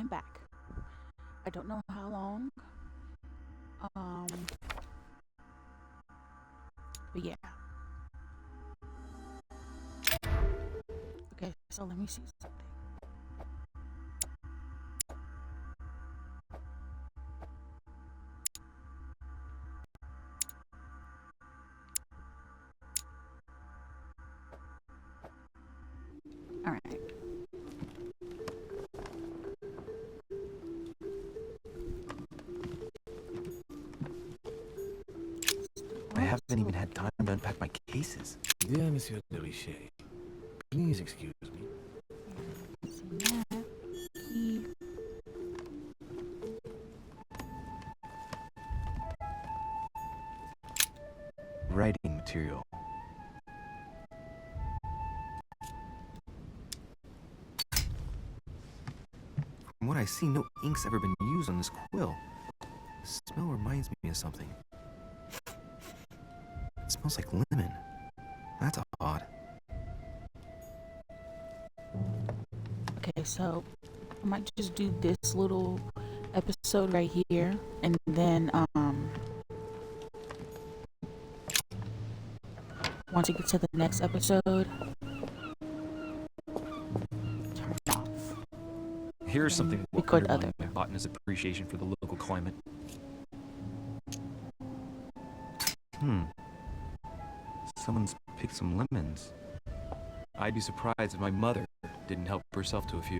back. I don't know how long. But yeah. Okay, so let me see something. All right. I haven't even had time to unpack my cases. Dear Monsieur de Richet, please excuse me. Writing material. From what I see, no ink's ever been used on this quill. The smell reminds me of something. It smells like lemon. That's odd. Okay, so I might just do this little episode right here, and then once you get to the next episode, turn it off. Here's something that Record will other. undermine my botanist's appreciation for the local climate. Someone's picked some lemons. I'd be surprised if my mother didn't help herself to a few.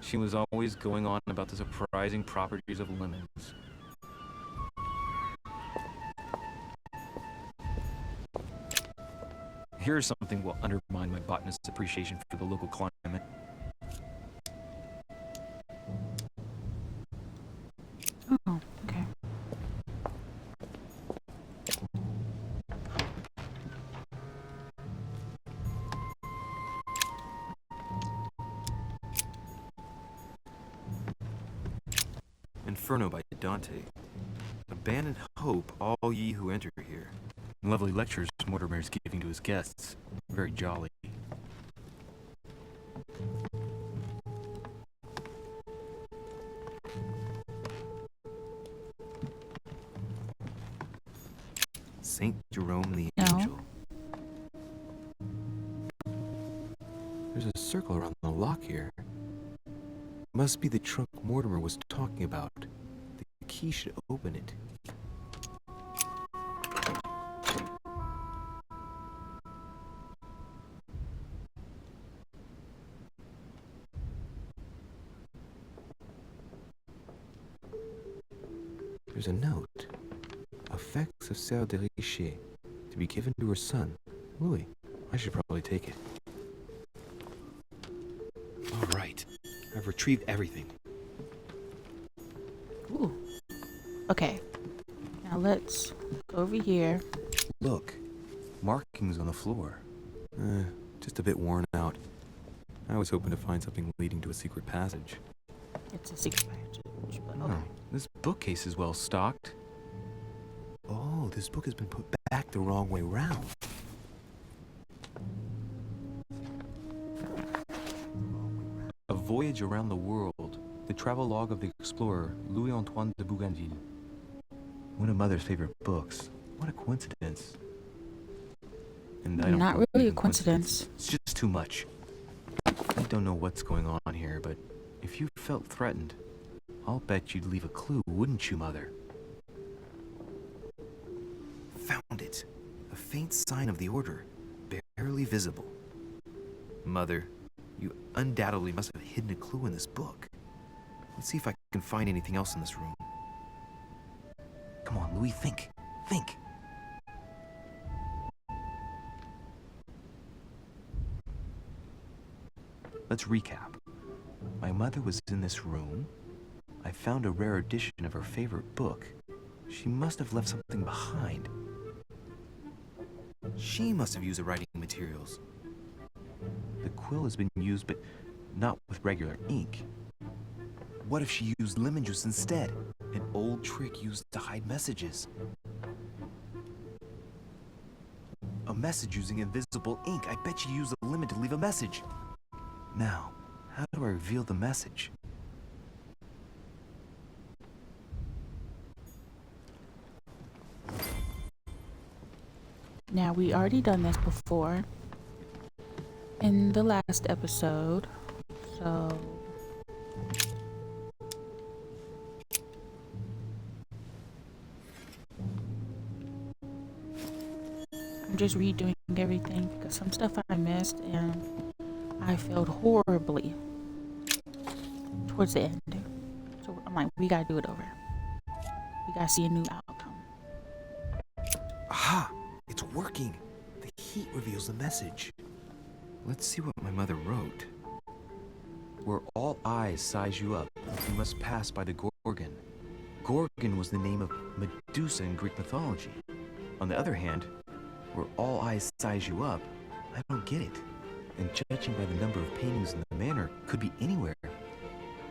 She was always going on about the surprising properties of lemons. Here's something that will undermine my botanist's appreciation for the local climate. Oh, okay. Inferno by Dante. Abandon hope, all ye who enter here. Lovely lectures Mortimer's giving to his guests. Very jolly. Saint Jerome the Angel. There's a circle around the lock here. Must be the trunk Mortimer was talking about. The key should open it. There's a note. Effects of Sœur de Richet, to be given to her son, Louis. I should probably take it. All right. I've retrieved everything. Ooh. Okay. Now let's go over here. Look. Markings on the floor. Just a bit worn out. I was hoping to find something leading to a secret passage. It's a secret passage, but okay. Oh, this bookcase is well stocked. Oh, this book has been put back the wrong way round. A Voyage Around the World. The travelogue of the explorer Louis-Antoine de Bougainville. One of Mother's favorite books. What a coincidence. And I don't Not believe really a in coincidence. It's just too much. I don't know what's going on here, but if you felt threatened, I'll bet you'd leave a clue, wouldn't you, Mother? Found it. A faint sign of the order, barely visible. Mother, you undoubtedly must have hidden a clue in this book. Let's see if I can find anything else in this room. Come on, Louis, think. Think. Let's recap. My mother was in this room. I found a rare edition of her favorite book. She must have left something behind. She must have used the writing materials. The quill has been used, but not with regular ink. What if she used lemon juice instead? An old trick used to hide messages. A message using invisible ink. I bet she used the lemon to leave a message. Now, how do I reveal the message? Now, we already done this before in the last episode, so I'm just redoing everything because some stuff I missed and I failed horribly towards the end. So I'm like, we gotta do it over. We gotta see a new outcome. Aha! It's working! The heat reveals the message. Let's see what my mother wrote. Where all eyes size you up, you must pass by the Gorgon. Gorgon was the name of Medusa in Greek mythology. On the other hand, where all eyes size you up, I don't get it. And judging by the number of paintings in the manor, could be anywhere.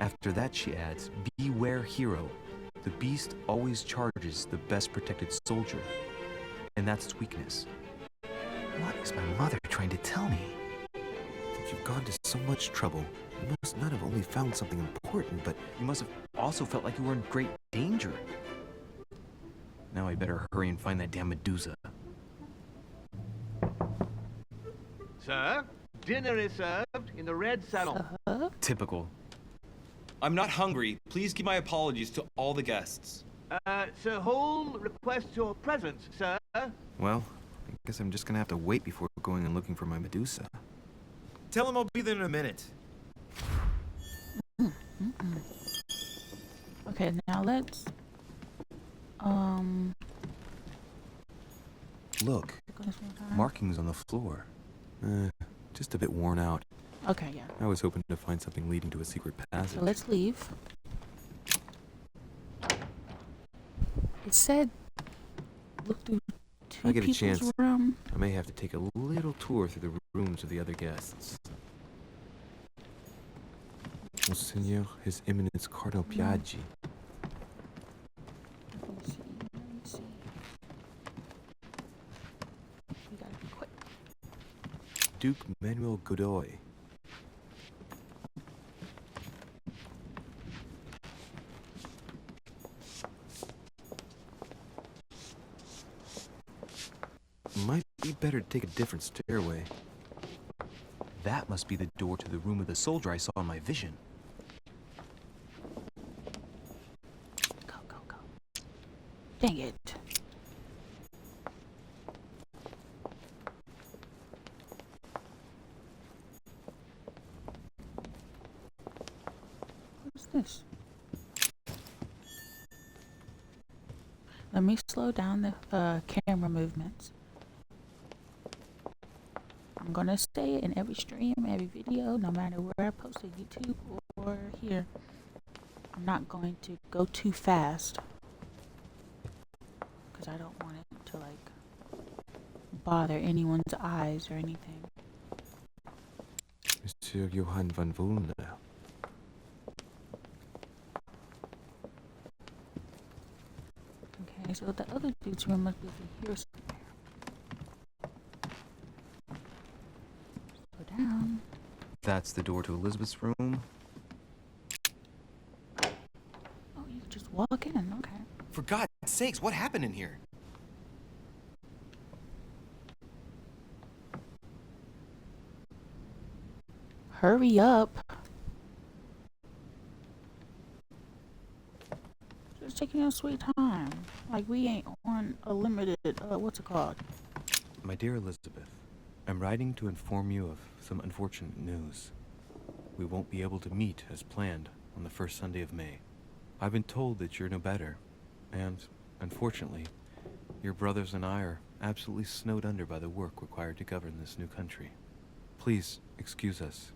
After that, she adds, beware hero. The beast always charges the best protected soldier. And that's its weakness. What is my mother trying to tell me? That you've gone to so much trouble, you must not have only found something important, but you must have also felt like you were in great danger. Now I better hurry and find that damn Medusa. Sir, dinner is served in the red salon. Typical. I'm not hungry. Please give my apologies to all the guests. Sir Holm requests your presence, sir. Well, I guess I'm just gonna have to wait before going and looking for my Medusa. Tell him I'll be there in a minute. Okay, now let's Look, markings on the floor. Just a bit worn out. Okay, yeah. I was hoping to find something leading to a secret passage. So let's leave. It said look through two I get a people's chance. room. I may have to take a little tour through the rooms of the other guests. Monseigneur, His Eminence Cardinal Piaggi. Let me see. We gotta be quick. Duke Manuel Godoy. Might be better to take a different stairway. That must be the door to the room of the soldier I saw in my vision. Go. Dang it. What's this? Let me slow down the camera movements. I'm gonna say it in every stream, every video, no matter where I post it, YouTube or here. I'm not going to go too fast because I don't want it to like bother anyone's eyes or anything. Monsieur Johann van Volner. Okay, so the other dude's room must be here somewhere. Slow down. That's the door to Elizabeth's room. Oh, you can just walk in, okay. For God's sakes, what happened in here? Hurry up. Just taking your sweet time. Like we ain't on a limited, what's it called? My dear Elizabeth, I'm writing to inform you of some unfortunate news. We won't be able to meet as planned on the first Sunday of May. I've been told that you're no better, and, unfortunately, your brothers and I are absolutely snowed under by the work required to govern this new country. Please excuse us.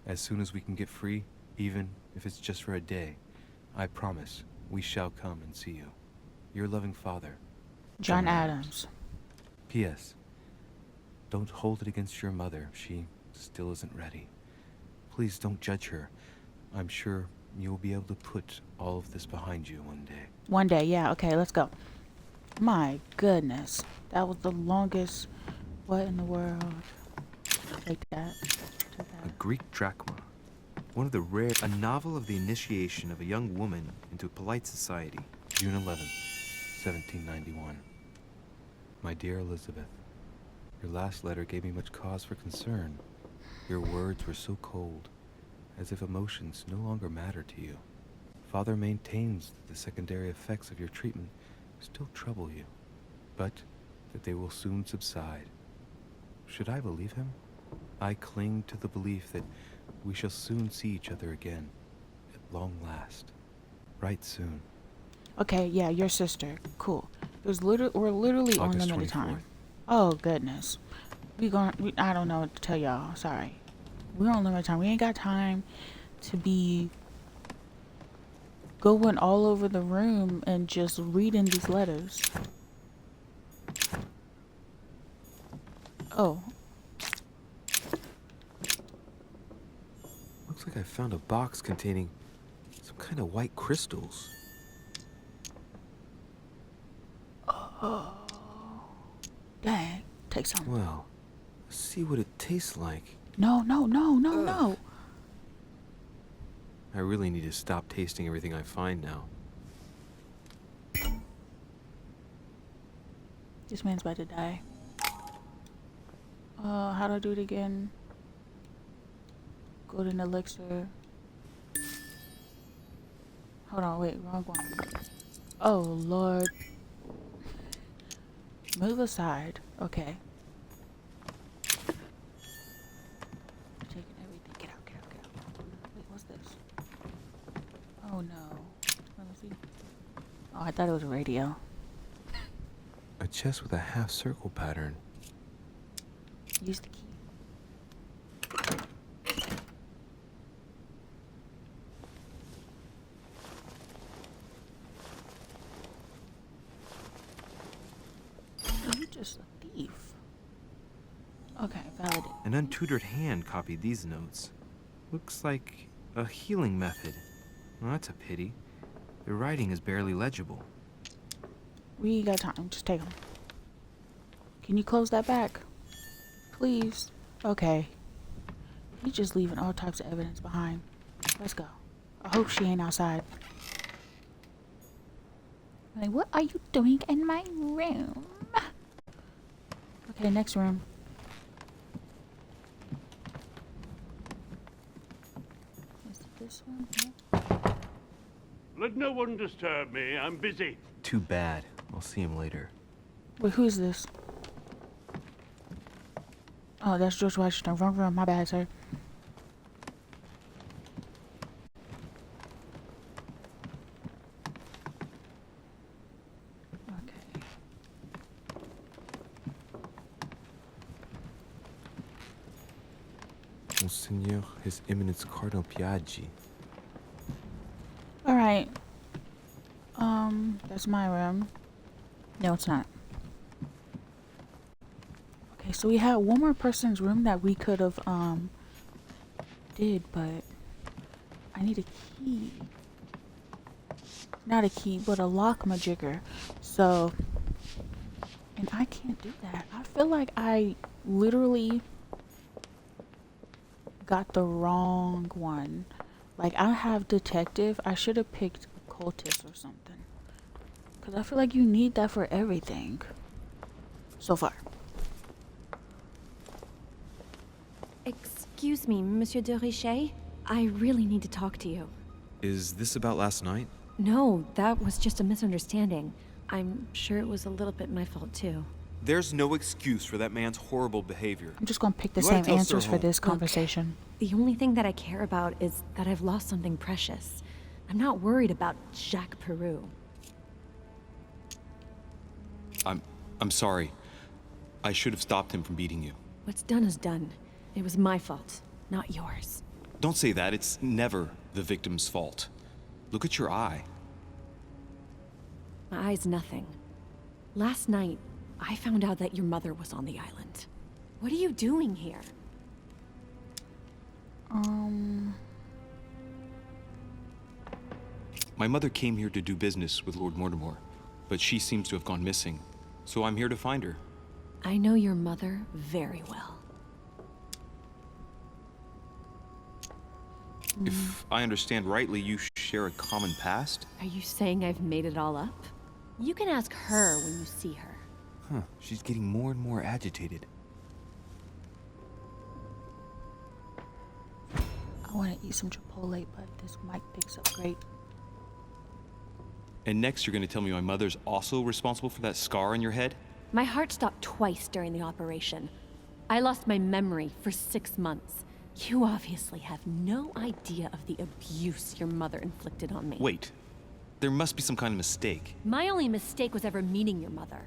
As soon as we can get free, even if it's just for a day, I promise we shall come and see you. Your loving father, John Adams. P.S. Don't hold it against your mother. She still isn't ready. Please don't judge her. I'm sure you'll be able to put all of this behind you one day. One day, yeah, okay, let's go. My goodness. That was the longest. What in the world? Take that. A Greek drachma. One of the rare... A novel of the initiation of a young woman into polite society. June 11th, 1791. My dear Elizabeth, Your last letter gave me much cause for concern. Your words were so cold, as if emotions no longer matter to you. Father maintains that the secondary effects of your treatment still trouble you, but that they will soon subside. Should I believe him? I cling to the belief that we shall soon see each other again, at long last. Right soon. Okay, yeah, your sister. Cool. We're literally on August limited 24th. time. Oh goodness. I don't know what to tell y'all. Sorry. We're on limited time. We ain't got time to be going all over the room and just reading these letters. Oh. Looks like I found a box containing some kind of white crystals. Oh. Dang. Take some. Well, let's see what it tastes like. No. I really need to stop tasting everything I find now. This man's about to die. How do I do it again? Golden elixir. Hold on, wait, wrong one. Oh, Lord. Move aside. Okay. Taking everything. Get out. Wait, what's this? Oh, no. Let me see. Oh, I thought it was a radio. A chest with a half circle pattern. Use the key. You just a thief. Okay, validate. An untutored hand copied these notes. Looks like a healing method. Well, that's a pity. The writing is barely legible. We got time. Just take them. Can you close that back? Please. Okay. He's just leaving all types of evidence behind. Let's go. I hope she ain't outside. Like, what are you doing in my room? Okay, next room. Is it this one? Yeah. Let no one disturb me. I'm busy. Too bad. I'll see him later. Wait, who's this? Oh, that's George Washington. Wrong room. My bad, sir. Okay. Monseigneur, His Eminence Cardinal Piaggi. Alright. That's my room. No, it's not. Okay, so we had one more person's room that we could have, did, but I need a key. Not a key, but a lock majigger. So, and I can't do that. I feel like I literally got the wrong one. Like, I have detective. I should have picked cultist or something. Because I feel like you need that for everything. So far. Excuse me, Monsieur de Richet? I really need to talk to you. Is this about last night? No, that was just a misunderstanding. I'm sure it was a little bit my fault, too. There's no excuse for that man's horrible behavior. I'm just going to pick the You wanna same tell answers Sir for Holmes? this conversation. The only thing that I care about is that I've lost something precious. I'm not worried about Jacques Peru. I'm sorry. I should have stopped him from beating you. What's done is done. It was my fault, not yours. Don't say that. It's never the victim's fault. Look at your eye. My eye's nothing. Last night, I found out that your mother was on the island. What are you doing here? My mother came here to do business with Lord Mortimer, but she seems to have gone missing. So I'm here to find her. I know your mother very well. If I understand rightly, you share a common past? Are you saying I've made it all up? You can ask her when you see her. Huh, she's getting more and more agitated. I want to eat some Chipotle, but this mic picks up great. And next, you're going to tell me my mother's also responsible for that scar on your head? My heart stopped twice during the operation. I lost my memory for 6 months. You obviously have no idea of the abuse your mother inflicted on me. Wait. There must be some kind of mistake. My only mistake was ever meeting your mother.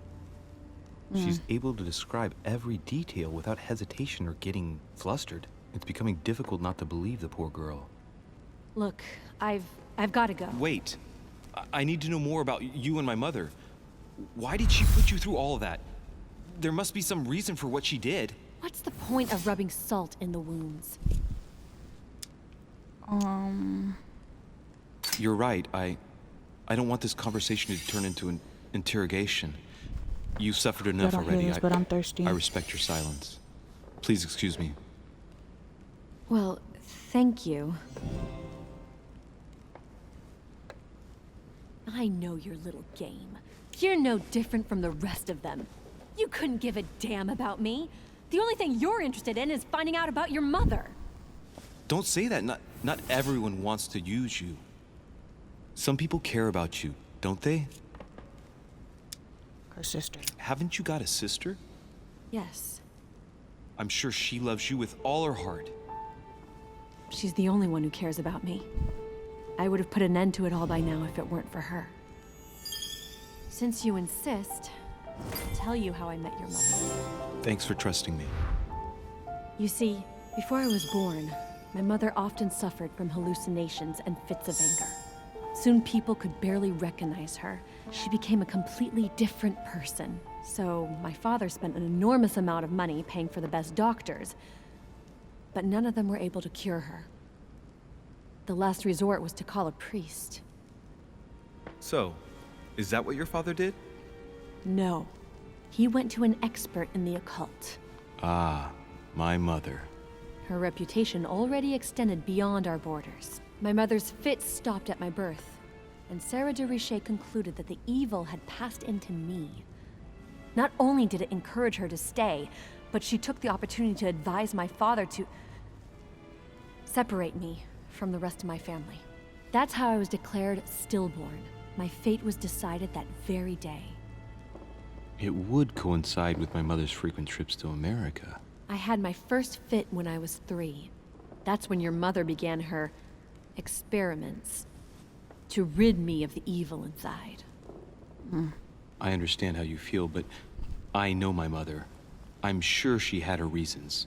She's able to describe every detail without hesitation or getting flustered. It's becoming difficult not to believe the poor girl. Look, I've got to go. Wait. I need to know more about you and my mother. Why did she put you through all of that? There must be some reason for what she did. What's the point of rubbing salt in the wounds? You're right. I don't want this conversation to turn into an interrogation. You've suffered enough I don't hear already. this, but I'm thirsty. I respect your silence. Please excuse me. Well, thank you. I know your little game. You're no different from the rest of them. You couldn't give a damn about me. The only thing you're interested in is finding out about your mother. Don't say that. Not everyone wants to use you. Some people care about you, don't they? Her sister. Haven't you got a sister? Yes. I'm sure she loves you with all her heart. She's the only one who cares about me. I would have put an end to it all by now if it weren't for her. Since you insist, I'll tell you how I met your mother. Thanks for trusting me. You see, before I was born, my mother often suffered from hallucinations and fits of anger. Soon people could barely recognize her. She became a completely different person. So my father spent an enormous amount of money paying for the best doctors, but none of them were able to cure her. The last resort was to call a priest. So, is that what your father did? No. He went to an expert in the occult. Ah, my mother. Her reputation already extended beyond our borders. My mother's fits stopped at my birth, and Louis de Richet concluded that the evil had passed into me. Not only did it encourage her to stay, but she took the opportunity to advise my father to separate me from the rest of my family. That's how I was declared stillborn. My fate was decided that very day. It would coincide with my mother's frequent trips to America. I had my first fit when I was 3. That's when your mother began her experiments to rid me of the evil inside. I understand how you feel, but I know my mother. I'm sure she had her reasons,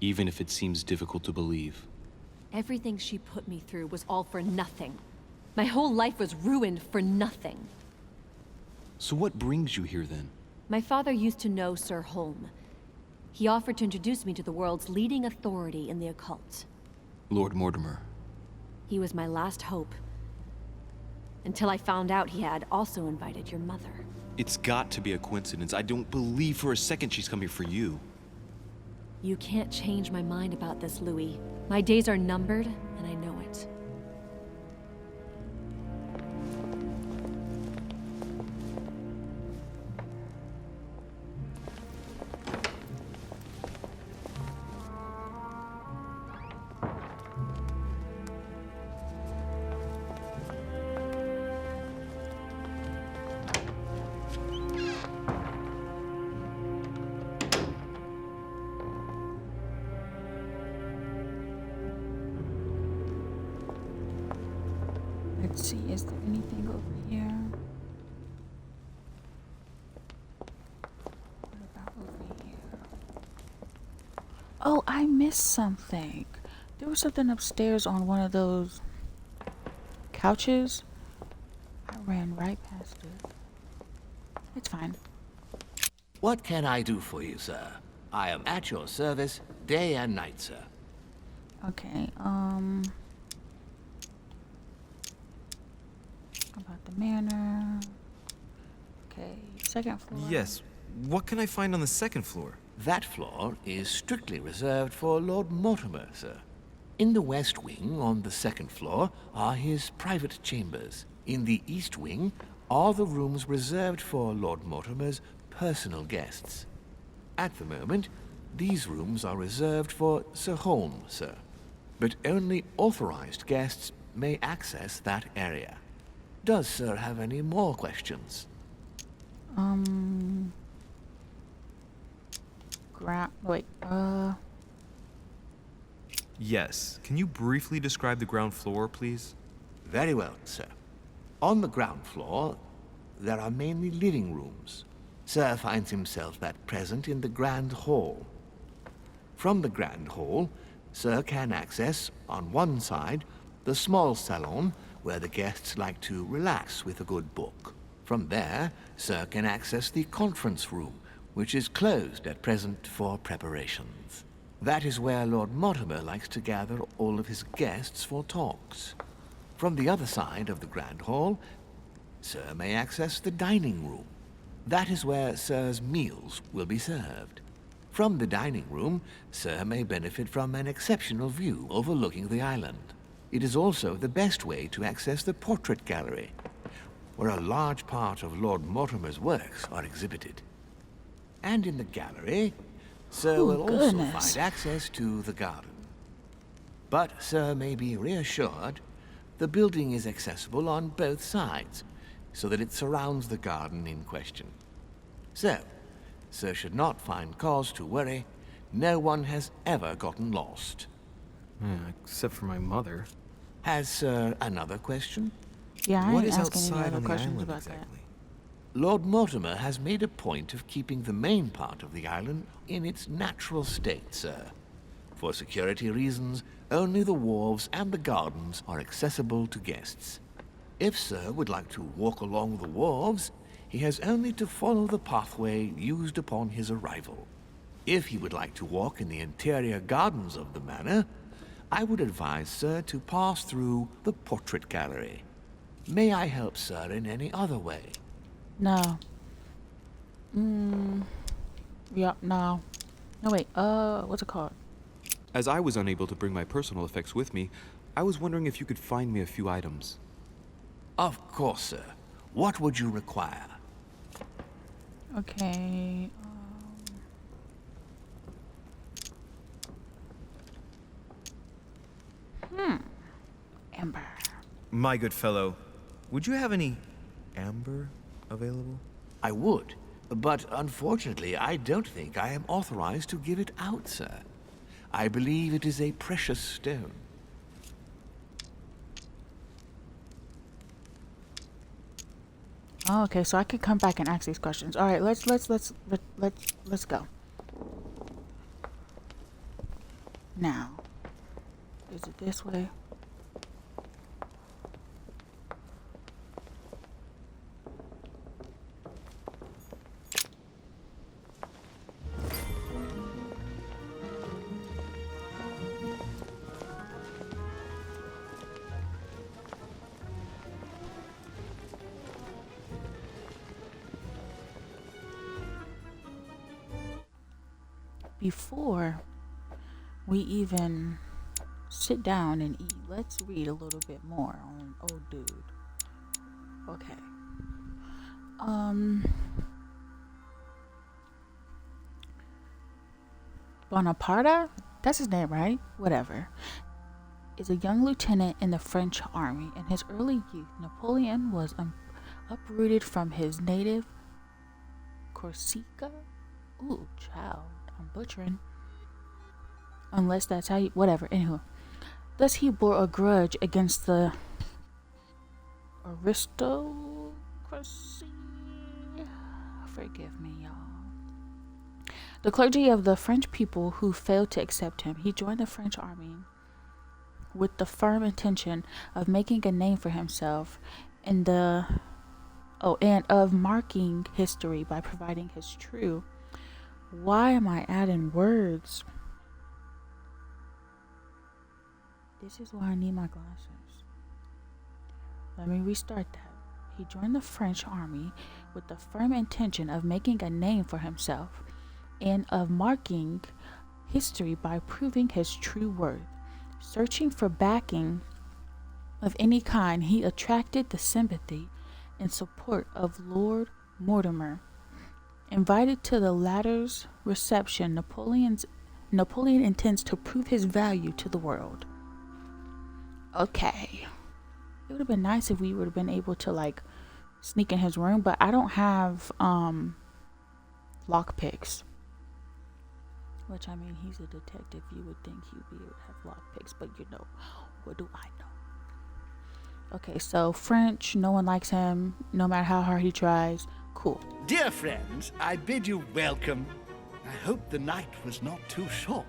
even if it seems difficult to believe. Everything she put me through was all for nothing. My whole life was ruined for nothing. So what brings you here then? My father used to know Sir Holm. He offered to introduce me to the world's leading authority in the occult. Lord Mortimer. He was my last hope. Until I found out he had also invited your mother. It's got to be a coincidence. I don't believe for a second she's come here for you. You can't change my mind about this, Louis. My days are numbered, and I know it. Let's see, is there anything over here? What about over here? Oh, I missed something. There was something upstairs on one of those couches. I ran right past it. It's fine. What can I do for you, sir? I am at your service, day and night, sir. Okay, about the manor. Okay, second floor. Yes. What can I find on the second floor? That floor is strictly reserved for Lord Mortimer, sir. In the west wing, on the second floor, are his private chambers. In the east wing are the rooms reserved for Lord Mortimer's personal guests. At the moment, these rooms are reserved for Sir Holm, sir. but only authorized guests may access that area. Does Sir have any more questions? Wait, Yes. Can you briefly describe the ground floor, please? Very well, sir. On the ground floor, there are mainly living rooms. Sir finds himself at present in the Grand Hall. From the Grand Hall, Sir can access, on one side, the small salon where the guests like to relax with a good book. From there, Sir can access the conference room, which is closed at present for preparations. That is where Lord Mortimer likes to gather all of his guests for talks. From the other side of the Grand Hall, Sir may access the dining room. That is where Sir's meals will be served. From the dining room, Sir may benefit from an exceptional view overlooking the island. It is also the best way to access the portrait gallery, where a large part of Lord Mortimer's works are exhibited. And in the gallery, Sir will also find access to the garden. But Sir may be reassured the building is accessible on both sides, so that it surrounds the garden in question. So, Sir should not find cause to worry. No one has ever gotten lost. Except for my mother. Has Sir another question? yeah, I What ain't is asking any outside other on the questions island about exactly? Lord Mortimer has made a point of keeping the main part of the island in its natural state, sir. For security reasons, only the wharves and the gardens are accessible to guests. If Sir would like to walk along the wharves, he has only to follow the pathway used upon his arrival. If he would like to walk in the interior gardens of the manor, I would advise Sir to pass through the portrait gallery. May I help Sir in any other way? No. Yeah, no. No, wait, what's it called? As I was unable to bring my personal effects with me, I was wondering if you could find me a few items. Of course, sir. What would you require? Okay, Amber. My good fellow, would you have any amber available? I would, but unfortunately, I don't think I am authorized to give it out, sir. I believe it is a precious stone. Oh, okay, so I could come back and ask these questions. All right, let's go. Now, is it this way? Before we even sit down and eat, let's read a little bit more on old dude. Okay. Bonaparte? That's his name, right? Whatever. Is a young lieutenant in the French army. In his early youth, Napoleon was uprooted from his native Corsica. Ooh, child. I'm butchering. Unless that's how you... Whatever. Anywho. Thus he bore a grudge against the aristocracy. Forgive me, y'all. The clergy of the French people who failed to accept him. He joined the French army with the firm intention of making a name for himself and of marking history by providing his true... Why am I adding words? This is why I need my glasses. Let me restart that. He joined the French army with the firm intention of making a name for himself and of marking history by proving his true worth. Searching for backing of any kind, he attracted the sympathy and support of Lord Mortimer. Invited to the latter's reception, Napoleon intends to prove his value to the world. Okay. It would have been nice if we would have been able to like sneak in his room, but I don't have lockpicks. Which, I mean, he's a detective. You would think he'd be able to have lockpicks, but you know, what do I know? Okay, so French, no one likes him, no matter how hard he tries. Cool. Dear friends, I bid you welcome. I hope the night was not too short.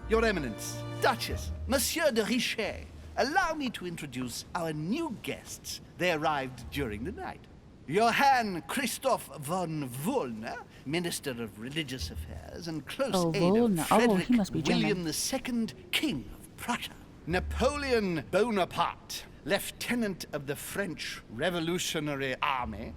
Your Eminence, Duchess, Monsieur de Richet, allow me to introduce our new guests. They arrived during the night. Johann Christoph von Wollner, Minister of Religious Affairs and close aide of Wollner. Frederick He must be William German. II, King of Prussia. Napoleon Bonaparte, Lieutenant of the French Revolutionary Army.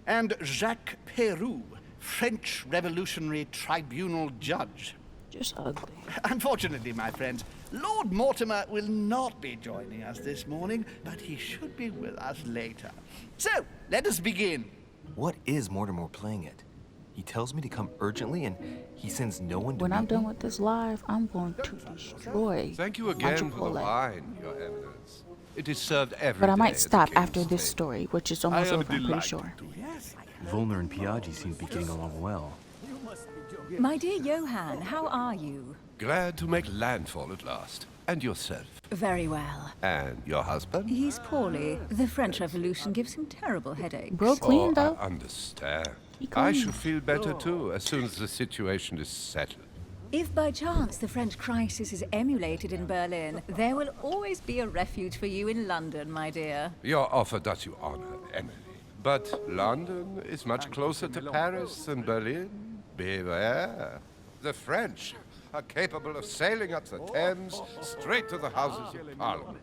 And Jacques Peroux, French Revolutionary Tribunal Judge. Just ugly. Unfortunately, my friends, Lord Mortimer will not be joining us this morning, but he should be with us later. So, let us begin. What is Mortimer playing at? He tells me to come urgently, and he sends no one to When meet I'm done me? with this live, I'm going to destroy Thank you my again for the Chipotle. wine, Your Eminence. It is served every But I day might at the stop King's after this table. story, which is I almost am over, I'm pretty delighted sure. to Volner and Piaggi seem to be getting along well. My dear Johann, how are you? Glad to make landfall at last. And yourself? Very well. And your husband? He's poorly. The French Revolution gives him terrible headaches. Bro, clean though. I understand. He I clean. shall feel better too as soon as the situation is settled. If by chance the French crisis is emulated in Berlin, there will always be a refuge for you in London, my dear. Your offer does you honor, Emily. But London is much closer to Paris than Berlin. Beware. The French are capable of sailing up the Thames straight to the Houses of Parliament.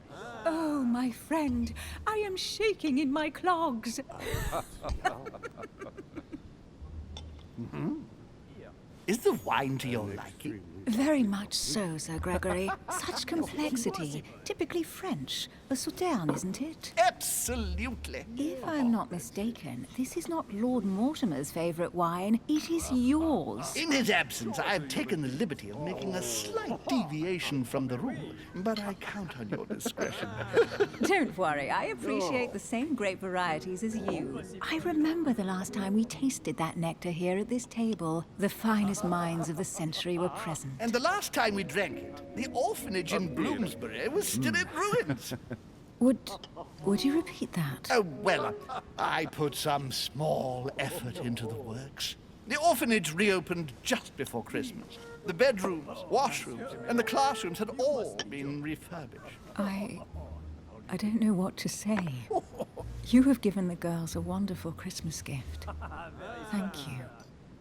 Oh, my friend, I am shaking in my clogs. Is the wine to your liking? Very much so, Sir Gregory. Such complexity. Typically French. A Sauterne, isn't it? Absolutely. If I'm not mistaken, this is not Lord Mortimer's favourite wine. It is yours. In his absence, I have taken the liberty of making a slight deviation from the rule, but I count on your discretion. Don't worry, I appreciate the same grape varieties as you. I remember the last time we tasted that nectar here at this table. The finest minds of the century were present. And the last time we drank it, the orphanage in Bloomsbury was still in ruins. Would you repeat that? Oh, well, I put some small effort into the works. The orphanage reopened just before Christmas. The bedrooms, washrooms, and the classrooms had all been refurbished. I don't know what to say. You have given the girls a wonderful Christmas gift. Thank you.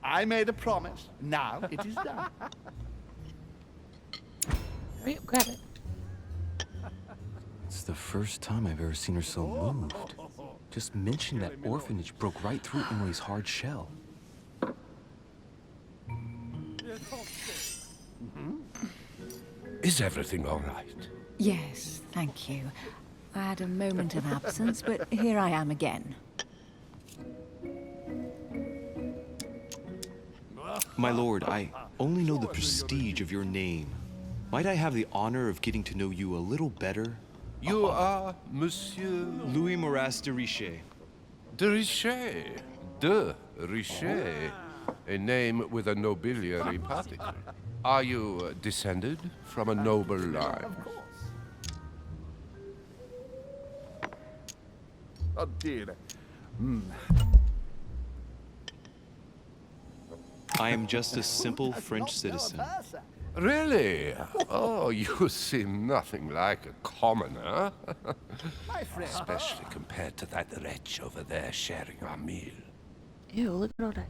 I made a promise. Now it is done. Hurry up, grab it. It's the first time I've ever seen her so moved. Just mentioning that orphanage broke right through Emily's hard shell. Is everything all right? Yes, thank you. I had a moment of absence, but here I am again. My lord, I only know the prestige of your name. Might I have the honor of getting to know you a little better? You are Monsieur Louis de Richet. de Richet. De Richet. A name with a nobiliary particle. Are you descended from a noble line? Oh, dear. I am just a simple French citizen. Really? Oh, you seem nothing like a commoner. Especially compared to that wretch over there sharing our meal. Ew, look at all that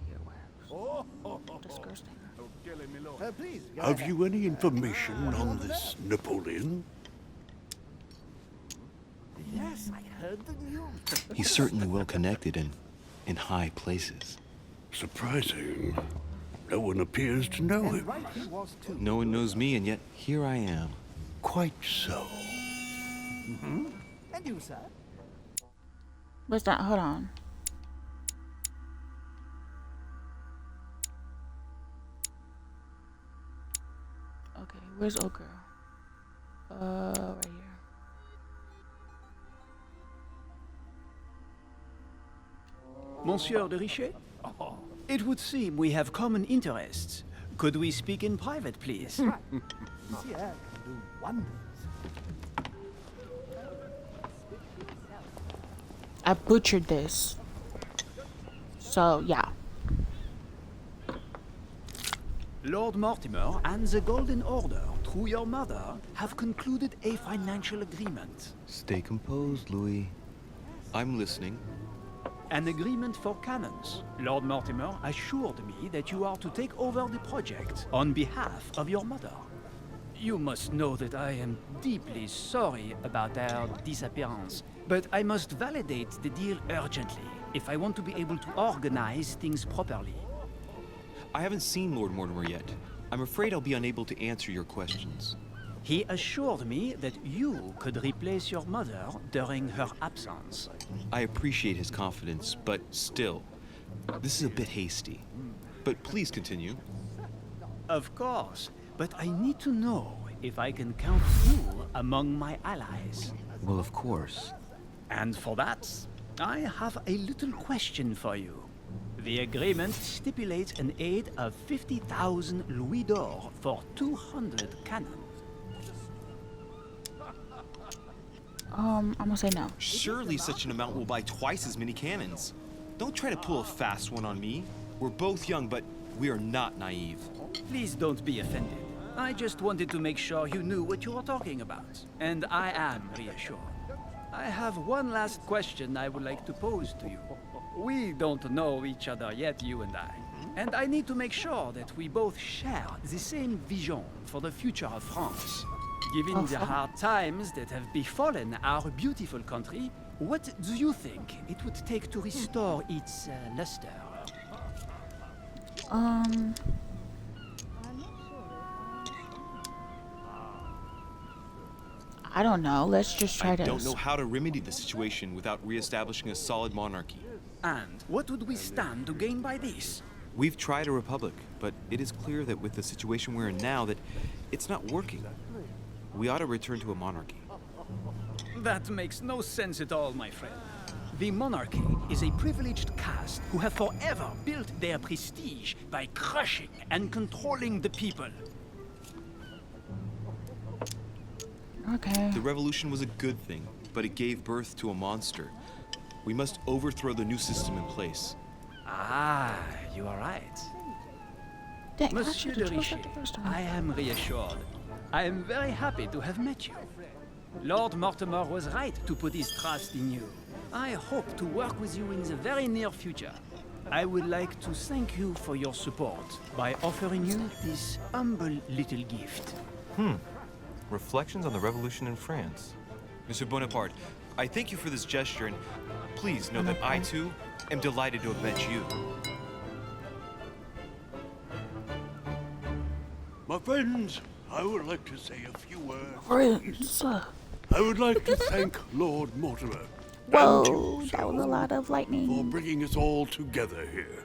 earwax. Disgusting. Please, go Have ahead. you any information on this Napoleon? Yes, I heard the news. He's certainly well connected and in high places. Surprising. No one appears to know him. Right, he was too. No one knows me, and yet here I am. Quite so. And you, sir? What's that? Hold on. Okay, where's old girl? Right here. Monsieur de Richet? It would seem we have common interests. Could we speak in private, please? I butchered this. So, yeah. Lord Mortimer and the Golden Order, through your mother, have concluded a financial agreement. Stay composed, Louis. I'm listening. An agreement for cannons. Lord Mortimer assured me that you are to take over the project on behalf of your mother. You must know that I am deeply sorry about our disappearance, but I must validate the deal urgently if I want to be able to organize things properly. I haven't seen Lord Mortimer yet. I'm afraid I'll be unable to answer your questions. He assured me that you could replace your mother during her absence. I appreciate his confidence, but still, this is a bit hasty. But please continue. Of course, but I need to know if I can count you among my allies. Well, of course. And for that, I have a little question for you. The agreement stipulates an aid of 50,000 louis d'or for 200 cannon. I'm gonna say no. Surely such an amount will buy twice as many cannons. Don't try to pull a fast one on me. We're both young, but we are not naive. Please don't be offended. I just wanted to make sure you knew what you were talking about. And I am reassured. I have one last question I would like to pose to you. We don't know each other yet, you and I. And I need to make sure that we both share the same vision for the future of France. Given the hard times that have befallen our beautiful country, what do you think it would take to restore its luster? I don't know. Let's just try I to... don't know how to remedy the situation without reestablishing a solid monarchy. And what would we stand to gain by this? We've tried a republic, but it is clear that with the situation we're in now that it's not working. We ought to return to a monarchy. That makes no sense at all, my friend. The monarchy is a privileged caste who have forever built their prestige by crushing and controlling the people. Okay. The revolution was a good thing, but it gave birth to a monster. We must overthrow the new system in place. Ah, you are right. Dang, I Monsieur should de have chose Richet, that the first I time. am reassured. I am very happy to have met you. Lord Mortimer was right to put his trust in you. I hope to work with you in the very near future. I would like to thank you for your support by offering you this humble little gift. Reflections on the Revolution in France. Monsieur Bonaparte, I thank you for this gesture, and please know that I, too, am delighted to have met you. My friends, I would like to say a few words. Friends. I would like to thank Lord Mortimer. Whoa, that was a lot of For lightning. bringing us all together here.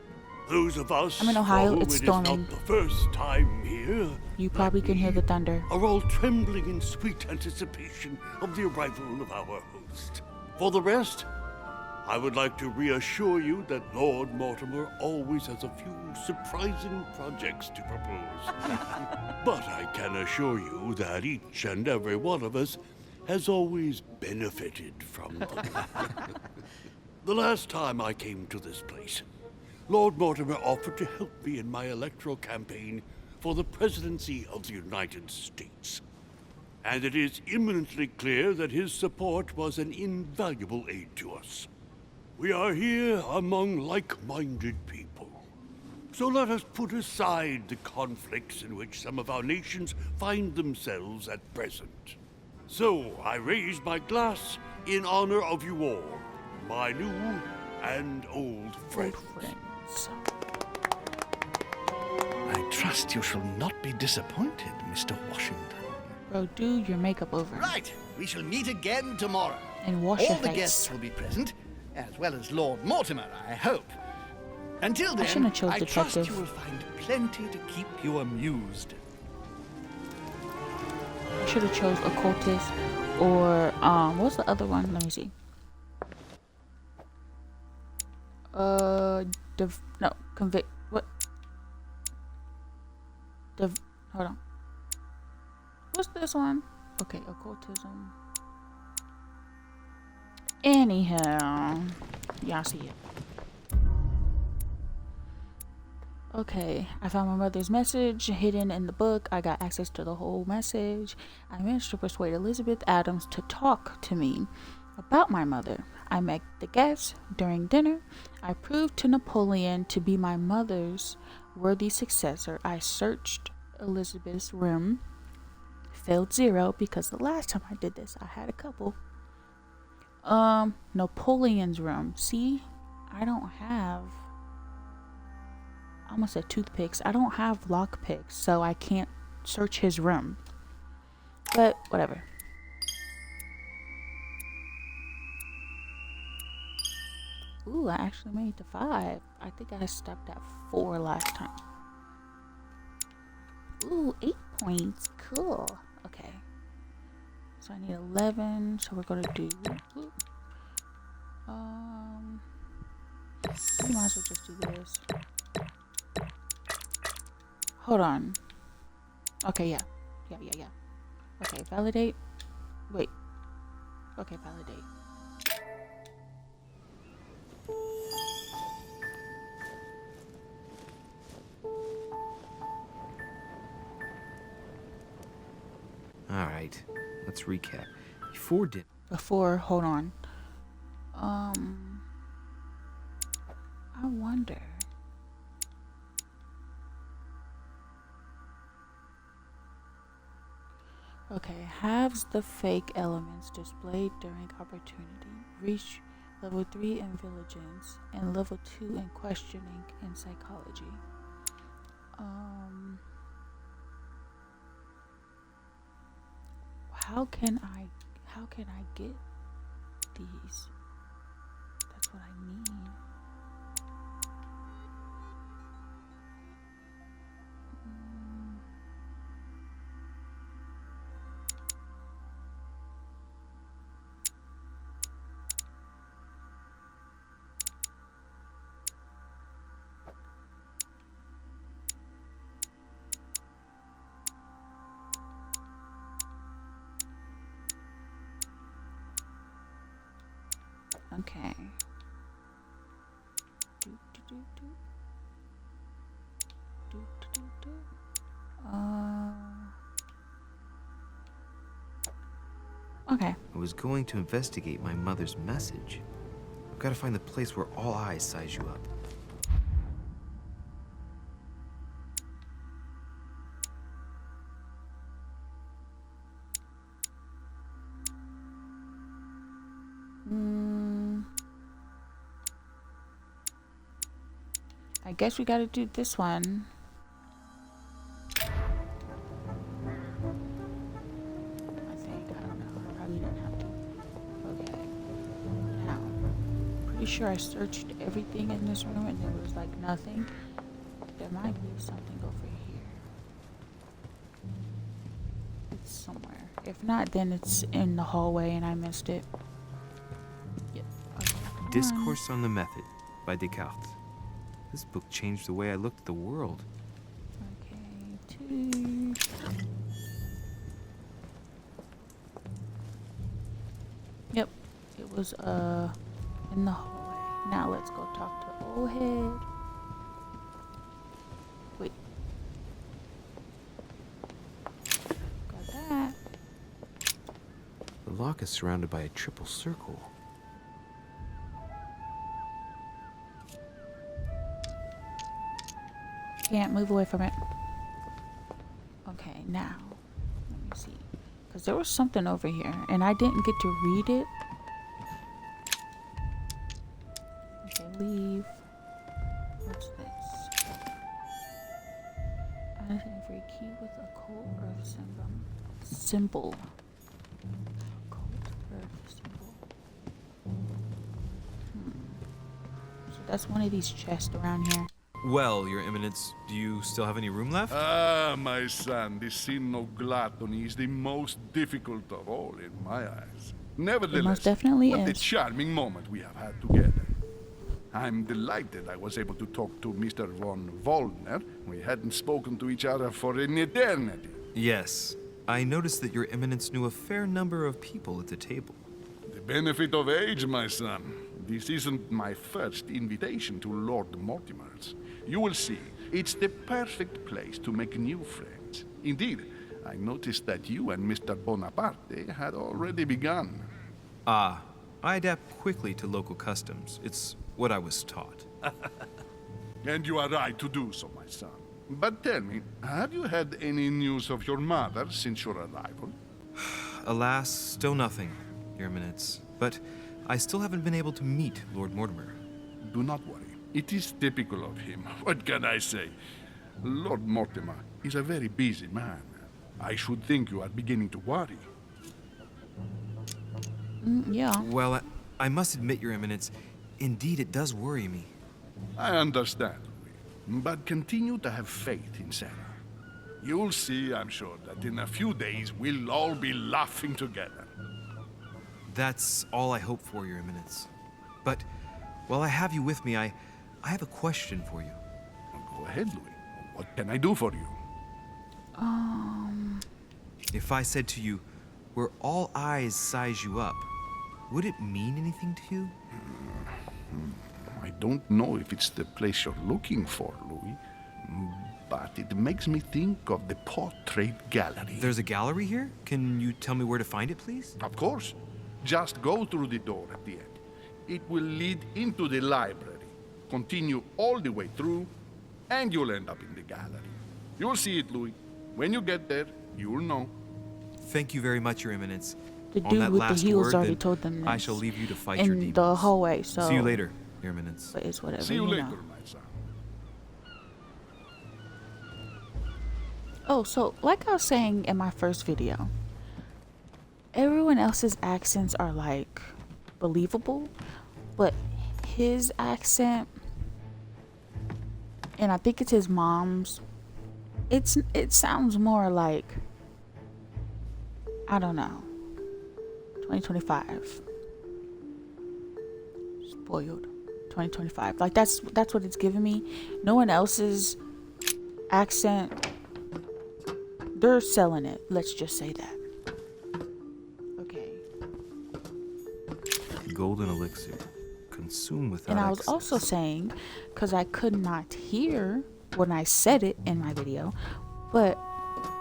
Those of us I'm in Ohio, for whom it's it is storming. not the first time here, You probably can hear the thunder. are all trembling in sweet anticipation of the arrival of our host. For the rest, I would like to reassure you that Lord Mortimer always has a few surprising projects to propose. But I can assure you that each and every one of us has always benefited from them. The last time I came to this place, Lord Mortimer offered to help me in my electoral campaign for the presidency of the United States. And it is imminently clear that his support was an invaluable aid to us. We are here among like-minded people. So let us put aside the conflicts in which some of our nations find themselves at present. So I raise my glass in honor of you all, my new and old friends. Friends. I trust you shall not be disappointed, Mr. Washington. Bro, do your makeup over. Right, we shall meet again tomorrow. And wash All your the face. guests will be present, as well as Lord Mortimer, I hope. Until then, shouldn't have chose I trust detective. you will find plenty to keep you amused. I should have chose occultist or what's the other one? Let me see. Convict. What? Hold on. What's this one? Okay, occultism. Anyhow, y'all see it. Okay, I found my mother's message hidden in the book. I got access to the whole message. I managed to persuade Elizabeth Adams to talk to me about my mother. I met the guests during dinner. I proved to Napoleon to be my mother's worthy successor. I searched Elizabeth's room. Failed 0 because the last time I did this, I had a couple. Napoleon's room. See, I don't have... I almost said toothpicks. I don't have lockpicks, so I can't search his room. But, whatever. Ooh, I actually made it to 5. I think I stopped at 4 last time. Ooh, 8 points. Cool. Okay. So I need 11. So we're gonna do... we might as well just do this. Hold on. Okay, yeah. Yeah. Okay, validate. Wait. Okay, validate. All right, let's recap. Before, hold on. I wonder. Okay, halves the fake elements displayed during opportunity. Reach level 3 in vigilance and level 2 in questioning and psychology. How can I get these? That's what I need. Okay. Okay. I was going to investigate my mother's message. I've got to find the place where all eyes size you up. I guess we gotta do this one. I think, I don't know, I probably didn't have to. Okay. Now, pretty sure I searched everything in this room and there was like nothing. There might be something over here. It's somewhere. If not, then it's in the hallway and I missed it. Yep. Okay. Discourse on the Method by Descartes. This book changed the way I looked at the world. Okay, 2. Yep, it was in the hallway. Now let's go talk to old head. Wait. Got that. The lock is surrounded by a triple circle. Can't move away from it. Okay, now let me see, because there was something over here and I didn't get to read it. Okay, leave. What's this? Anything for a key with occult earth symbol. Occult earth symbol. So that's one of these chests around here. Well, Your Eminence, do you still have any room left? Ah, my son, the sin of gluttony is the most difficult of all in my eyes. Nevertheless, most definitely what a is. charming moment we have had together. I'm delighted I was able to talk to Mr. von Wollner. We hadn't spoken to each other for an eternity. Yes. I noticed that Your Eminence knew a fair number of people at the table. The benefit of age, my son. This isn't my first invitation to Lord Mortimer's. You will see, it's the perfect place to make new friends. Indeed, I noticed that you and Mr. Bonaparte had already begun. Ah, I adapt quickly to local customs. It's what I was taught. And you are right to do so, my son. But tell me, have you had any news of your mother since your arrival? Alas, still nothing, Your Eminence. But I still haven't been able to meet Lord Mortimer. Do not worry. It is typical of him. What can I say? Lord Mortimer is a very busy man. I should think you are beginning to worry. Yeah. Well, I must admit, Your Eminence, indeed it does worry me. I understand, Louis. But continue to have faith in Sarah. You'll see, I'm sure, that in a few days we'll all be laughing together. That's all I hope for, Your Eminence. But while I have you with me, I have a question for you. Go ahead, Louis. What can I do for you? If I said to you, where all eyes size you up, would it mean anything to you? I don't know if it's the place you're looking for, Louis, but it makes me think of the portrait gallery. There's a gallery here? Can you tell me where to find it, please? Of course. Just go through the door at the end. It will lead into the library. Continue all the way through, and you'll end up in the gallery. You'll see it, Louis. When you get there, you'll know. Thank you very much, Your Eminence. The On dude that with the last heels word, already then, told them this. I shall leave you to fight your in demons. the hallway, so... See you later, Your Eminence. But it's whatever, See you later, know. my son. Oh, so, like I was saying in my first video, everyone else's accents are, like, believable, but his accent, and I think it's his mom's, it sounds more like, I don't know, 2025. Spoiled. 2025. Like, that's what it's giving me. No one else's accent, they're selling it. Let's just say that. Okay. Golden elixir. Consume without And I was excess. also saying, because I could not hear when I said it in my video, but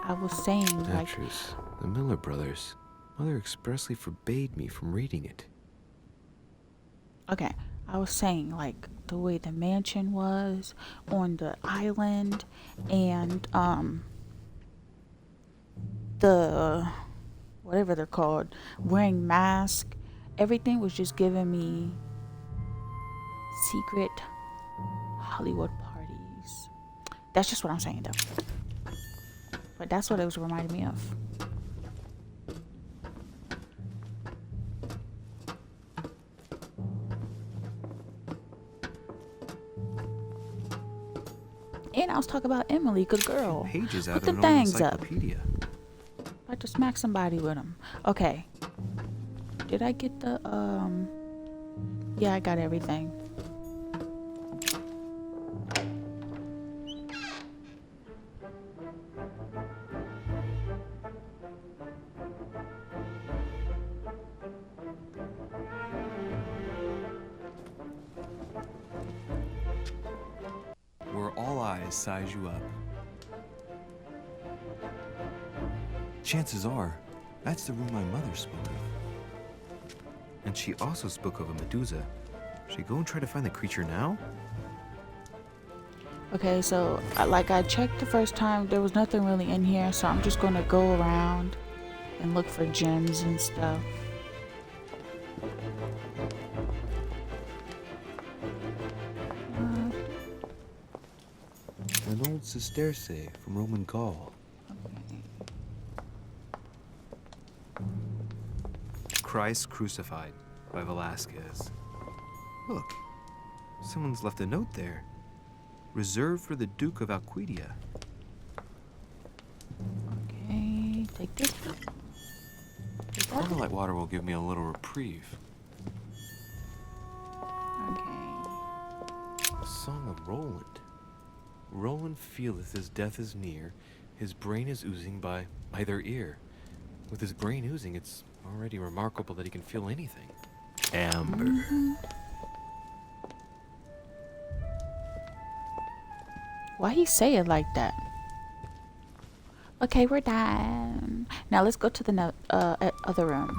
I was saying, like... Actress, the Miller brothers. Mother expressly forbade me from reading it. Okay, I was saying, like, the way the mansion was on the island, and, the, whatever they're called, wearing masks, everything was just giving me secret Hollywood parties. That's just what I'm saying, though. But that's what it was reminding me of. And I was talking about Emily, good girl. Pages out Put of them an old things up. encyclopedia. About to smack somebody with them. Okay. Did I get the, yeah, I got everything. Where all eyes size you up. Chances are, that's the room my mother spoke of. And she also spoke of a Medusa. Should I go and try to find the creature now? Okay, so like I checked the first time, there was nothing really in here, so I'm just gonna go around and look for gems and stuff. An old sesterce from Roman Gaul. Christ Crucified by Velasquez. Look, someone's left a note there. Reserved for the Duke of Alquidia. Okay, take this. Carmelite water will give me a little reprieve. Okay. Roland. Roland feeleth his death is near. His brain is oozing by their ear. With his brain oozing, it's already remarkable that he can feel anything. Amber. Why he say it like that? Okay, we're done. Now let's go to the other room.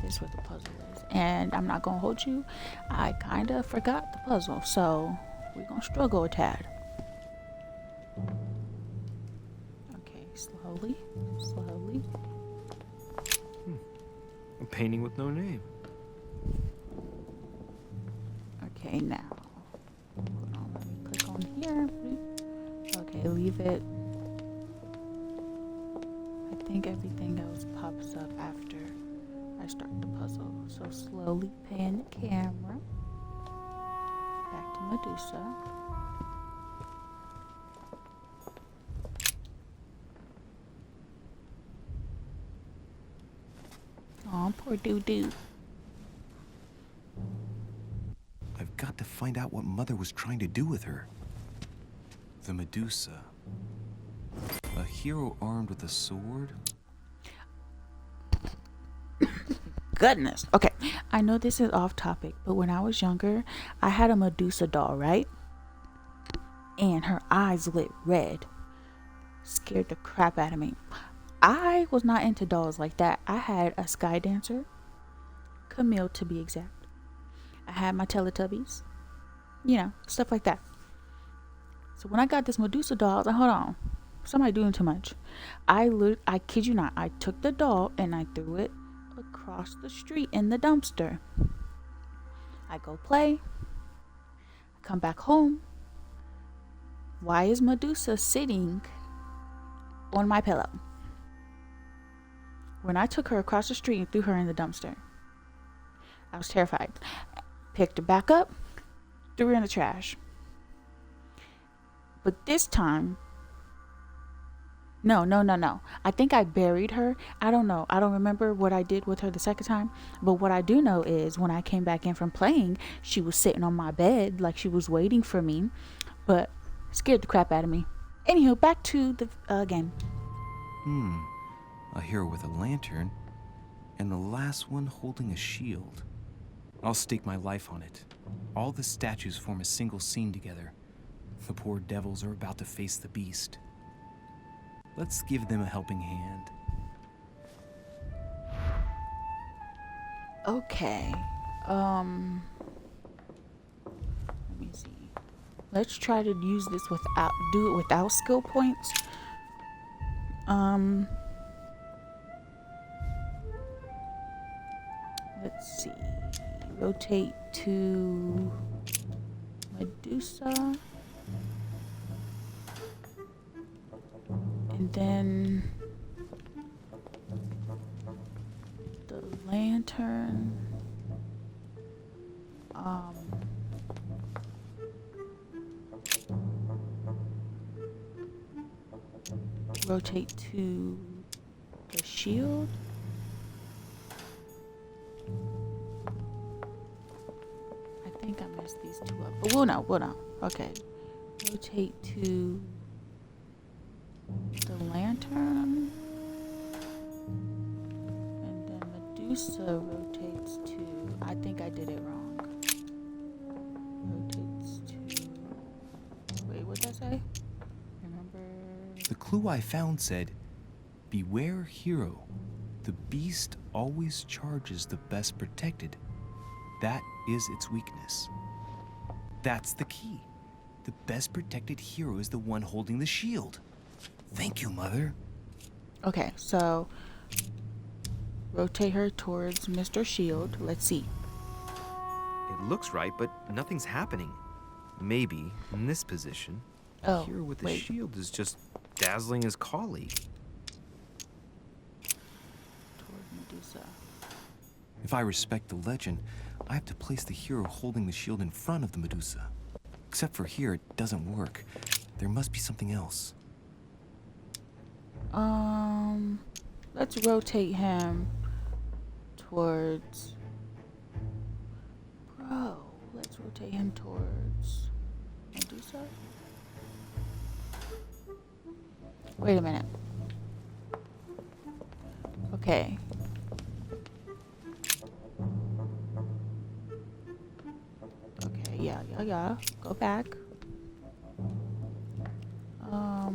This is where the puzzle is. And I'm not gonna hold you. I kinda forgot the puzzle, so we're gonna struggle a tad. Okay, slowly. A painting with no name. Okay, now. Hold on, let me click on here. Okay, leave it. I think everything else pops up after I start the puzzle. So slowly pan the camera back to Medusa. Aw, poor doo-doo. I've got to find out what Mother was trying to do with her. The Medusa. A hero armed with a sword? Goodness. Okay, I know this is off topic, but when I was younger, I had a Medusa doll, right? And her eyes lit red. Scared the crap out of me. I was not into dolls like that. I had a Sky Dancer, Camille to be exact. I had my Teletubbies, you know, stuff like that. So when I got this Medusa doll, I was like, hold on, somebody doing too much. I kid you not, I took the doll and I threw it across the street in the dumpster. I go play, I come back home. Why is Medusa sitting on my pillow? When I took her across the street and threw her in the dumpster, I was terrified. Picked her back up, threw her in the trash. But this time, no. I think I buried her. I don't know. I don't remember what I did with her the second time. But what I do know is when I came back in from playing, she was sitting on my bed like she was waiting for me. But scared the crap out of me. Anywho, back to the game. A hero with a lantern, and the last one holding a shield. I'll stake my life on it. All the statues form a single scene together. The poor devils are about to face the beast. Let's give them a helping hand. Okay. Let me see. Let's try to use this do it without skill points. Let's see. Rotate to Medusa. And then the lantern. Rotate to the shield. I think I messed these two up, but we'll know. Okay. Rotate to the lantern. And then Medusa rotates to, I think I did it wrong. Rotates to, wait, what'd that say? Remember? The clue I found said, "Beware hero. The beast always charges the best protected. That is its weakness." That's the key. The best protected hero is the one holding the shield. Thank you, Mother. Okay, so rotate her towards Mr. Shield. Let's see. It looks right, but nothing's happening. Maybe, in this position, Oh, here with the wait. shield is just dazzling his colleague. Toward Medusa. If I respect the legend, I have to place the hero holding the shield in front of the Medusa. Except for here, it doesn't work. There must be something else. Let's rotate him towards. Bro, let's rotate him towards Medusa. Wait a minute. Okay. Okay, yeah. Go back. Let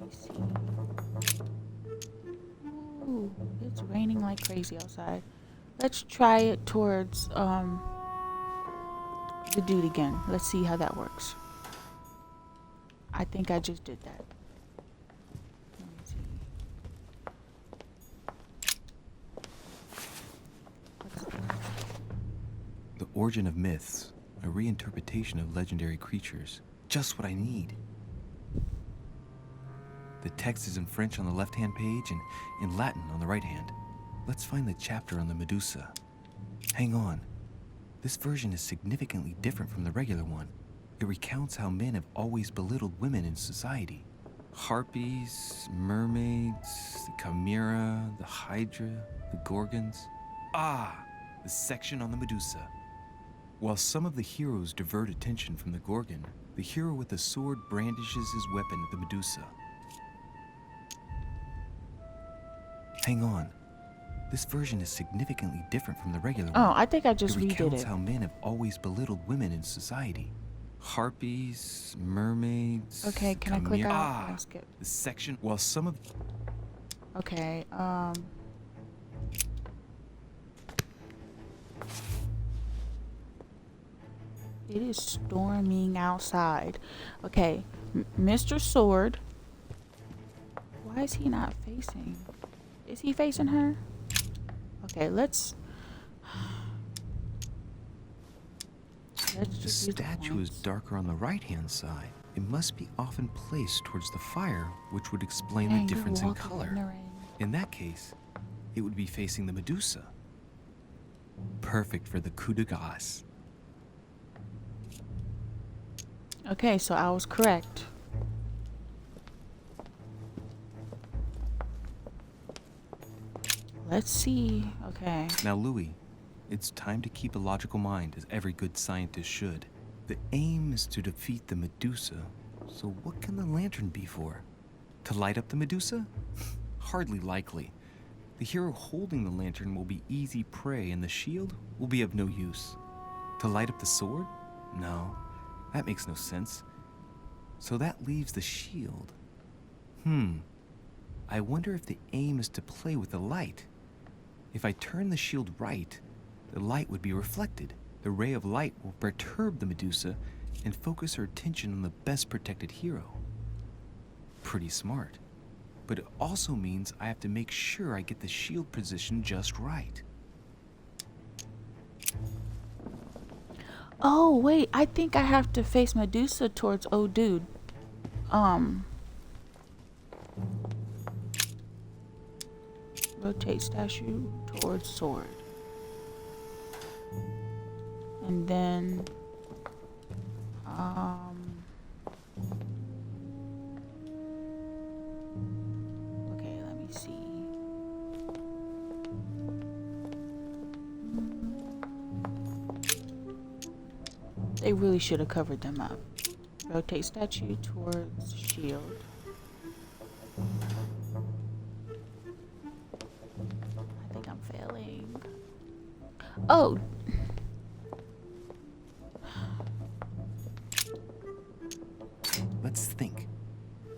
me see. Ooh, it's raining like crazy outside. Let's try it towards the dude again. Let's see how that works. I think I just did that. Let me see. The Origin of Myths, a reinterpretation of legendary creatures. Just what I need. The text is in French on the left-hand page and in Latin on the right hand. Let's find the chapter on the Medusa. Hang on. This version is significantly different from the regular one. It recounts how men have always belittled women in society. Harpies, mermaids, the chimera, the hydra, the gorgons. Ah, the section on the Medusa. While some of the heroes divert attention from the gorgon, the hero with the sword brandishes his weapon at the Medusa. Hang on. This version is significantly different from the regular one. Oh, I think I just redid recounts it. how men have always belittled women in society. Harpies, mermaids. Okay, can I click chimera- out? Ah, Let's skip. the section. While some of Okay, it is storming outside. Okay, Mr. Sword. Why is he not facing? Is he facing her? Okay, let's the just use the statue is points. darker on the right-hand side. It must be often placed towards the fire, which would explain Dang, the you're difference in walking color. in the rain. In that case, it would be facing the Medusa. Perfect for the coup de grace. Okay, so I was correct. Let's see. Okay. Now, Louis, it's time to keep a logical mind, as every good scientist should. The aim is to defeat the Medusa, so what can the lantern be for? To light up the Medusa? Hardly likely. The hero holding the lantern will be easy prey, and the shield will be of no use. To light up the sword? No, that makes no sense. So that leaves the shield. I wonder if the aim is to play with the light. If I turn the shield right, the light would be reflected. The ray of light will perturb the Medusa and focus her attention on the best protected hero. Pretty smart. But it also means I have to make sure I get the shield position just right. Oh, wait. I think I have to face Medusa towards old dude. Rotate statue towards sword. And then okay, let me see. They really should have covered them up. Rotate statue towards shield. I think I'm failing. Oh! Let's think.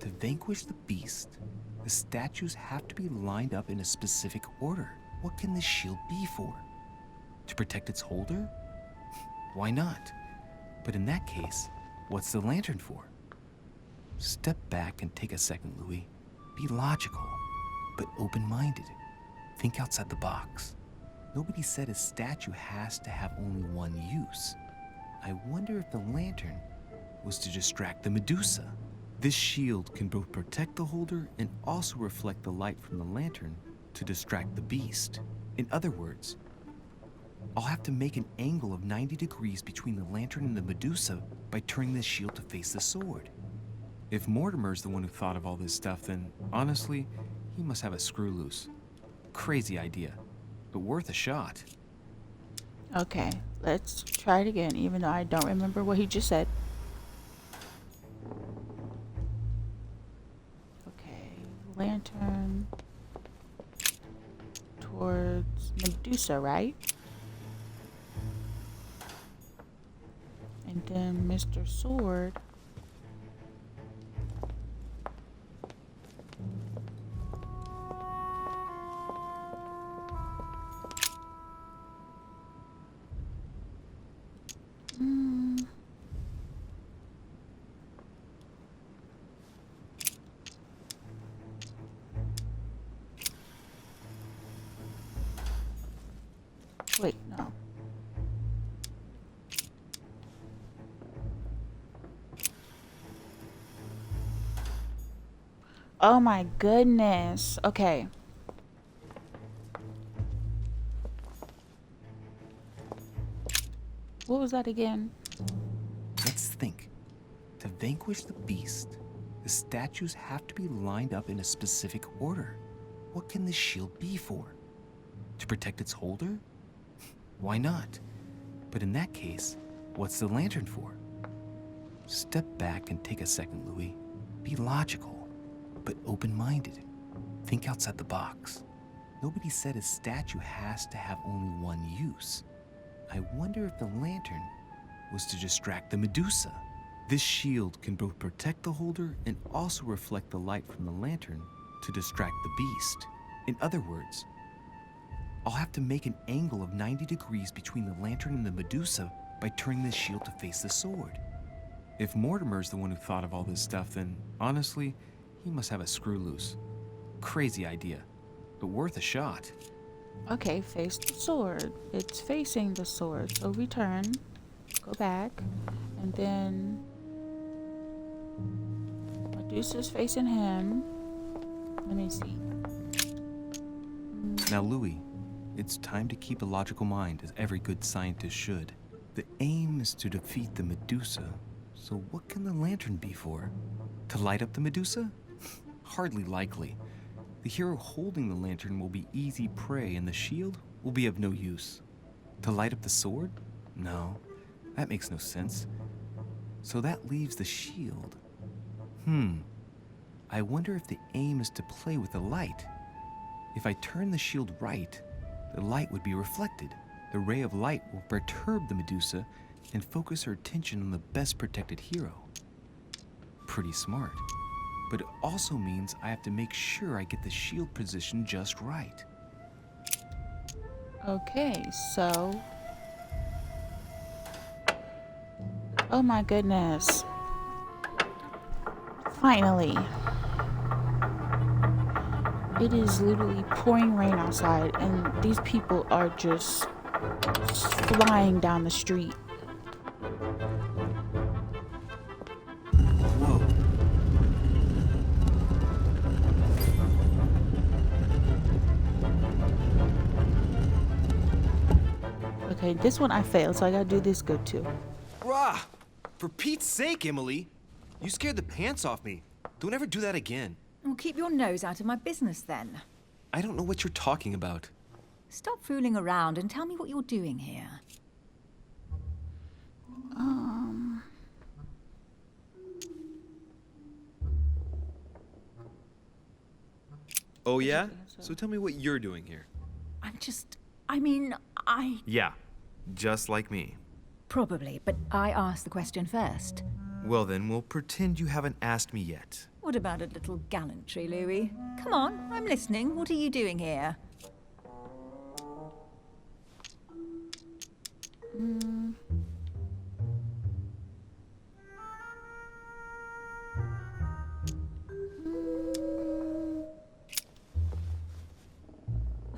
To vanquish the beast, the statues have to be lined up in a specific order. What can this shield be for? To protect its holder? Why not? But in that case, what's the lantern for? Step back and take a second, Louis. Be logical, but open-minded. Think outside the box. Nobody said a statue has to have only one use. I wonder if the lantern was to distract the Medusa. This shield can both protect the holder and also reflect the light from the lantern to distract the beast. In other words, I'll have to make an angle of 90 degrees between the lantern and the Medusa by turning the shield to face the sword. If Mortimer's the one who thought of all this stuff, then honestly, he must have a screw loose. Crazy idea, but worth a shot. Okay, let's try it again, even though I don't remember what he just said. Okay, lantern towards Medusa, right? And then Mr. Sword. Wait, no. Oh my goodness. Okay. What was that again? Let's think. To vanquish the beast, the statues have to be lined up in a specific order. What can this shield be for? To protect its holder? Why not? But in that case, what's the lantern for? Step back and take a second, Louis. Be logical, but open-minded. Think outside the box. Nobody said a statue has to have only one use. I wonder if the lantern was to distract the Medusa. This shield can both protect the holder and also reflect the light from the lantern to distract the beast. In other words, I'll have to make an angle of 90 degrees between the lantern and the Medusa by turning the shield to face the sword. If Mortimer's the one who thought of all this stuff, then honestly, he must have a screw loose. Crazy idea, but worth a shot. Okay, face the sword. It's facing the sword. So we turn, go back, and then Medusa's facing him. Let me see. Now, Louis, it's time to keep a logical mind, as every good scientist should. The aim is to defeat the Medusa, so what can the lantern be for? To light up the Medusa? Hardly likely. The hero holding the lantern will be easy prey, and the shield will be of no use. To light up the sword? No, that makes no sense. So that leaves the shield. I wonder if the aim is to play with the light. If I turn the shield right, the light would be reflected. The ray of light will perturb the Medusa and focus her attention on the best protected hero. Pretty smart. But it also means I have to make sure I get the shield position just right. Okay, so... Oh my goodness. Finally. It is literally pouring rain outside, and these people are just flying down the street. Whoa. Okay, this one I failed, so I gotta do this good too. Rah! For Pete's sake, Emily! You scared the pants off me. Don't ever do that again. Well, keep your nose out of my business then. I don't know what you're talking about. Stop fooling around and tell me what you're doing here. Oh yeah? So tell me what you're doing here. Yeah, just like me. Probably, but I asked the question first. Well then, we'll pretend you haven't asked me yet. What about a little gallantry, Louis? Come on, I'm listening. What are you doing here?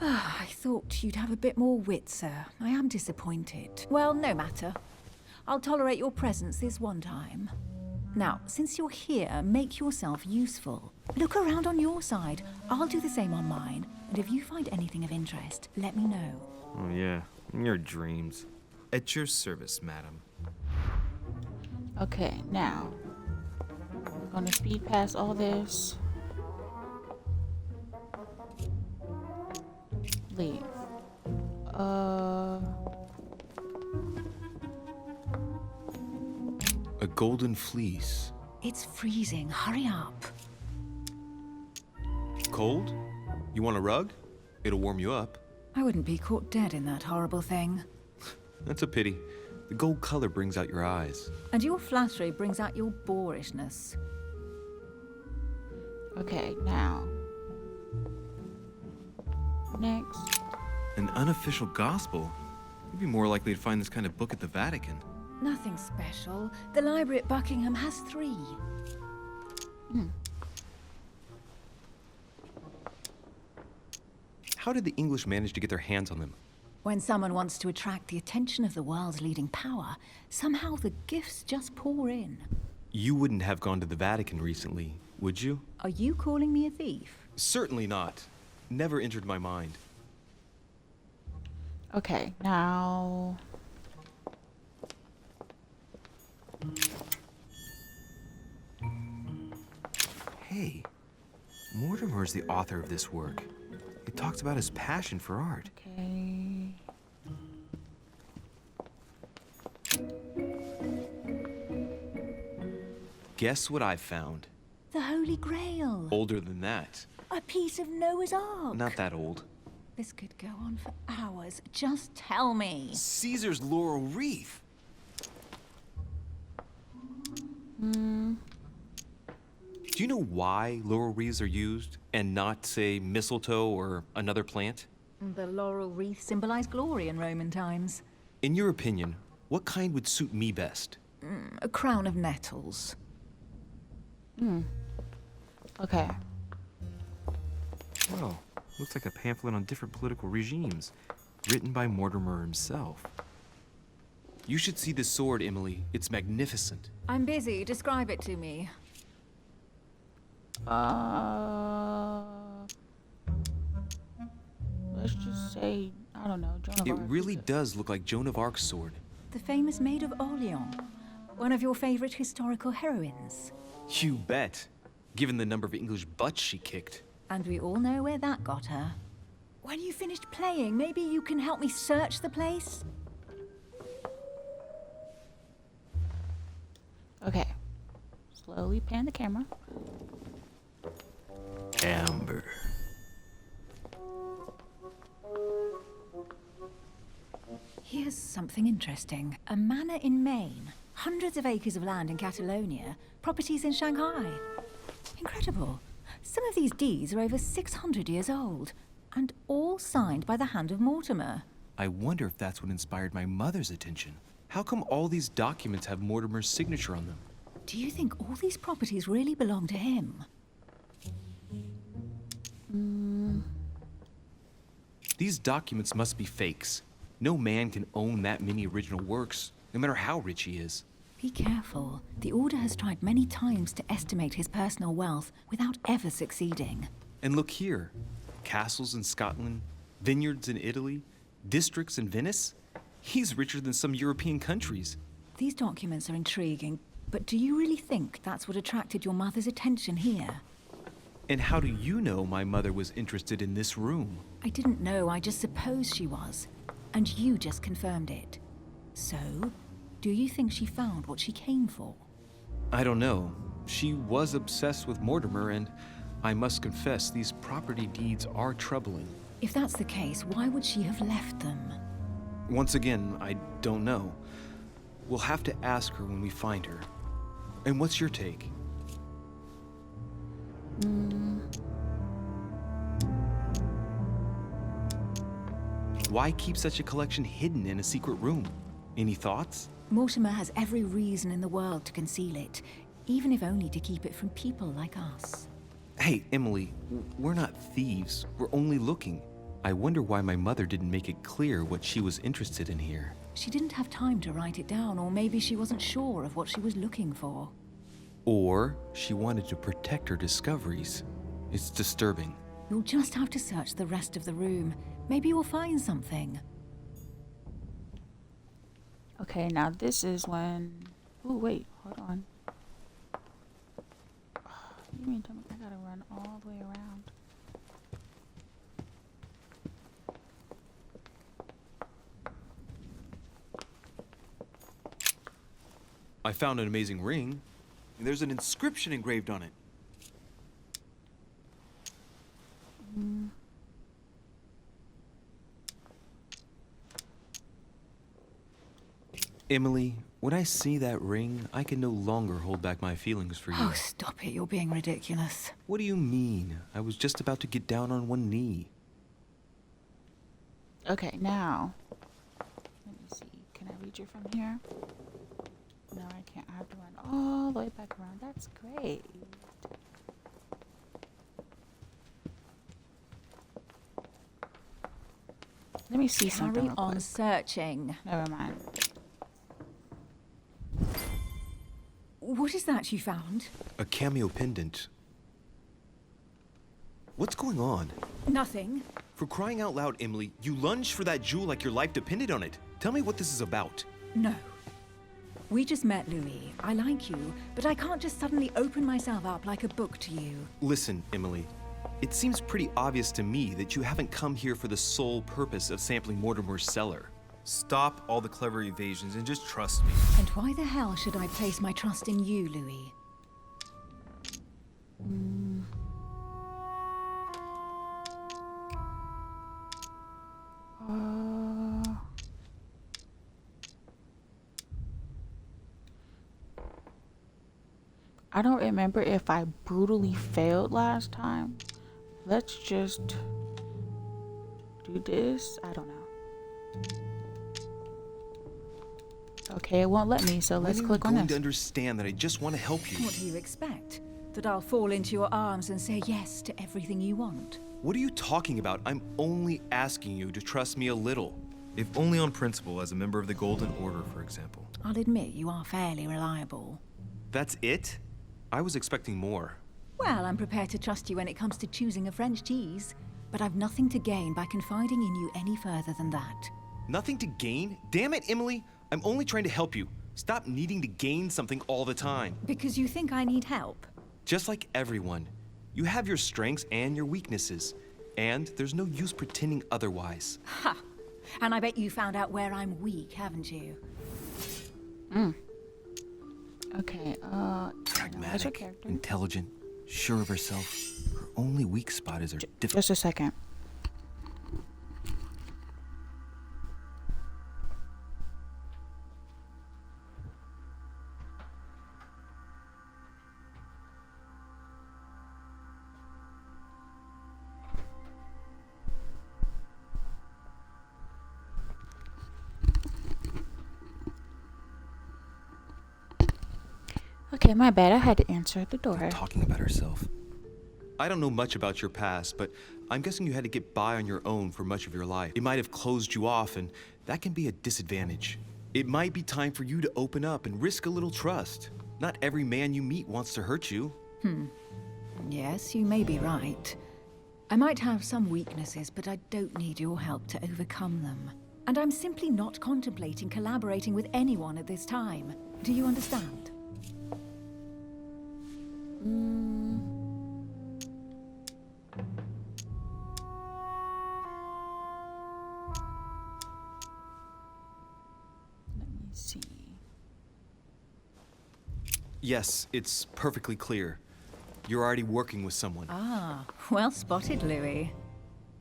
I thought you'd have a bit more wit, sir. I am disappointed. Well, no matter. I'll tolerate your presence this one time. Now, since you're here, make yourself useful. Look around on your side. I'll do the same on mine. And if you find anything of interest, let me know. Oh yeah, your dreams. At your service, madam. Okay, now we're gonna speed past all this. Leave. golden fleece. It's freezing. Hurry up. Cold? You want a rug? It'll warm you up. I wouldn't be caught dead in that horrible thing. That's a pity. The gold color brings out your eyes. And your flattery brings out your boorishness. Okay, now. Next. An unofficial gospel? You'd be more likely to find this kind of book at the Vatican. Nothing special. The library at Buckingham has 3. How did the English manage to get their hands on them? When someone wants to attract the attention of the world's leading power, somehow the gifts just pour in. You wouldn't have gone to the Vatican recently, would you? Are you calling me a thief? Certainly not. Never entered my mind. Okay, now. Hey, Mortimer's the author of this work. It talks about his passion for art. Okay. Guess what I found? The Holy Grail. Older than that. A piece of Noah's Ark. Not that old. This could go on for hours. Just tell me. Caesar's laurel wreath. Do you know why laurel wreaths are used and not, say, mistletoe or another plant? The laurel wreath symbolized glory in Roman times. In your opinion, what kind would suit me best? A crown of nettles. Okay. Well, looks like a pamphlet on different political regimes, written by Mortimer himself. You should see this sword, Emily. It's magnificent. I'm busy. Describe it to me. Let's just say, I don't know, Joan of It Arc. really does look like Joan of Arc's sword. The famous Maid of Orleans. One of your favorite historical heroines. You bet. Given the number of English butts she kicked. And we all know where that got her. When you finished playing, maybe you can help me search the place? Okay. Slowly pan the camera. Amber. Here's something interesting. A manor in Maine. Hundreds of acres of land in Catalonia. Properties in Shanghai. Incredible. Some of these deeds are over 600 years old. And all signed by the hand of Mortimer. I wonder if that's what inspired my mother's attention. How come all these documents have Mortimer's signature on them? Do you think all these properties really belong to him? These documents must be fakes. No man can own that many original works, no matter how rich he is. Be careful. The Order has tried many times to estimate his personal wealth without ever succeeding. And look here. Castles in Scotland, vineyards in Italy, districts in Venice. He's richer than some European countries. These documents are intriguing, but do you really think that's what attracted your mother's attention here? And how do you know my mother was interested in this room? I didn't know, I just supposed she was. And you just confirmed it. So, do you think she found what she came for? I don't know. She was obsessed with Mortimer, and I must confess these property deeds are troubling. If that's the case, why would she have left them? Once again, I don't know. We'll have to ask her when we find her. And what's your take? Why keep such a collection hidden in a secret room? Any thoughts? Mortimer has every reason in the world to conceal it, even if only to keep it from people like us. Hey, Emily, we're not thieves. We're only looking. I wonder why my mother didn't make it clear what she was interested in here. She didn't have time to write it down, or maybe she wasn't sure of what she was looking for. Or she wanted to protect her discoveries. It's disturbing. You'll just have to search the rest of the room. Maybe you'll find something. Okay, now this is when... Ooh, wait, hold on. You mean tell me I gotta run all the way around? I found an amazing ring. There's an inscription engraved on it. Emily, when I see that ring, I can no longer hold back my feelings for you. Oh, stop it. You're being ridiculous. What do you mean? I was just about to get down on one knee. Okay, now. Let me see. Can I reach it from here? No, I can't. I have to run all the way back around. That's great. Let me see something Carry real on quick. searching. Never mind. What is that you found? A cameo pendant. What's going on? Nothing. For crying out loud, Emily, you lunged for that jewel like your life depended on it. Tell me what this is about. No. We just met, Louis. I like you, but I can't just suddenly open myself up like a book to you. Listen, Emily. It seems pretty obvious to me that you haven't come here for the sole purpose of sampling Mortimer's cellar. Stop all the clever evasions and just trust me. And why the hell should I place my trust in you, Louis? I don't remember if I brutally failed last time. Let's just do this. I don't know. Okay, it won't let me, so let's click on When are you going to this. understand that I just want to help you? What do you expect? That I'll fall into your arms and say yes to everything you want? What are you talking about? I'm only asking you to trust me a little. If only on principle, as a member of the Golden Order, for example. I'll admit you are fairly reliable. That's it? I was expecting more. Well, I'm prepared to trust you when it comes to choosing a French cheese, but I've nothing to gain by confiding in you any further than that. Nothing to gain? Damn it, Emily! I'm only trying to help you. Stop needing to gain something all the time. Because you think I need help? Just like everyone. You have your strengths and your weaknesses. And there's no use pretending otherwise. Ha! And I bet you found out where I'm weak, haven't you? Okay, Pragmatic, intelligent, sure of herself. Her only weak spot is her difficult. just a second. Okay, my bad. I had to answer the door. Talking about herself. I don't know much about your past, but I'm guessing you had to get by on your own for much of your life. It might have closed you off, and that can be a disadvantage. It might be time for you to open up and risk a little trust. Not every man you meet wants to hurt you. Yes, you may be right. I might have some weaknesses, but I don't need your help to overcome them. And I'm simply not contemplating collaborating with anyone at this time. Do you understand? Let me see. Yes, it's perfectly clear. You're already working with someone. Ah, well spotted, Louis.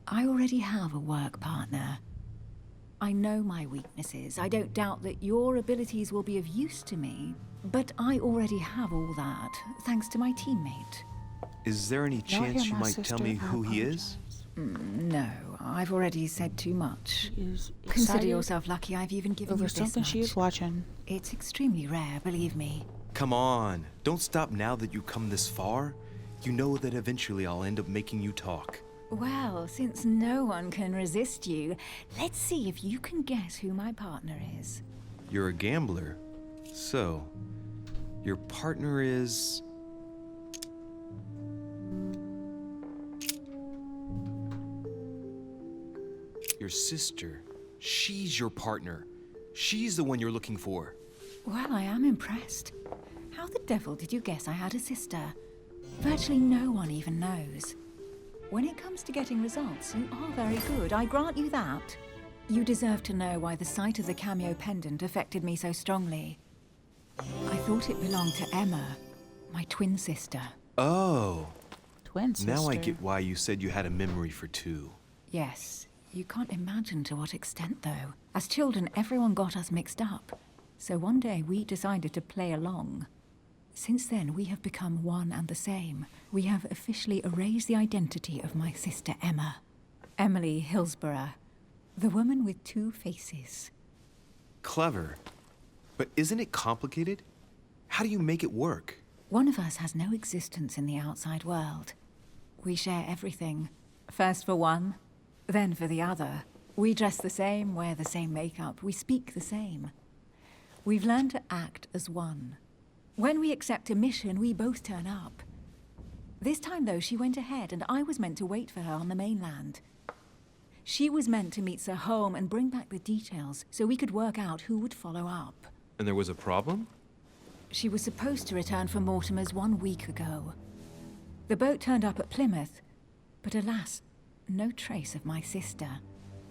I already have a work partner. I know my weaknesses. I don't doubt that your abilities will be of use to me, but I already have all that, thanks to my teammate. Is there any Y'all chance hear you my might tell sister? me I who he is? No, I've already said too much. She is Consider excited yourself lucky I've even given over you this something she is much. watching. It's extremely rare, believe me. Come on, don't stop now that you've come this far. You know that eventually I'll end up making you talk. Well, since no one can resist you, let's see if you can guess who my partner is. You're a gambler. So, your partner is... your sister. She's your partner. She's the one you're looking for. Well, I am impressed. How the devil did you guess I had a sister? Virtually no one even knows. When it comes to getting results, you are very good, I grant you that. You deserve to know why the sight of the cameo pendant affected me so strongly. I thought it belonged to Emma, my twin sister. Oh. Twin sister. Now I get why you said you had a memory for two. Yes, you can't imagine to what extent, though. As children, everyone got us mixed up. So one day we decided to play along. Since then, we have become one and the same. We have officially erased the identity of my sister Emma. Emily Hillsborough, the woman with two faces. Clever. But isn't it complicated? How do you make it work? One of us has no existence in the outside world. We share everything. First for one, then for the other. We dress the same, wear the same makeup, we speak the same. We've learned to act as one. When we accept a mission, we both turn up. This time, though, she went ahead, and I was meant to wait for her on the mainland. She was meant to meet Sir Home and bring back the details so we could work out who would follow up. And there was a problem? She was supposed to return from Mortimer's 1 week ago. The boat turned up at Plymouth, but alas, no trace of my sister.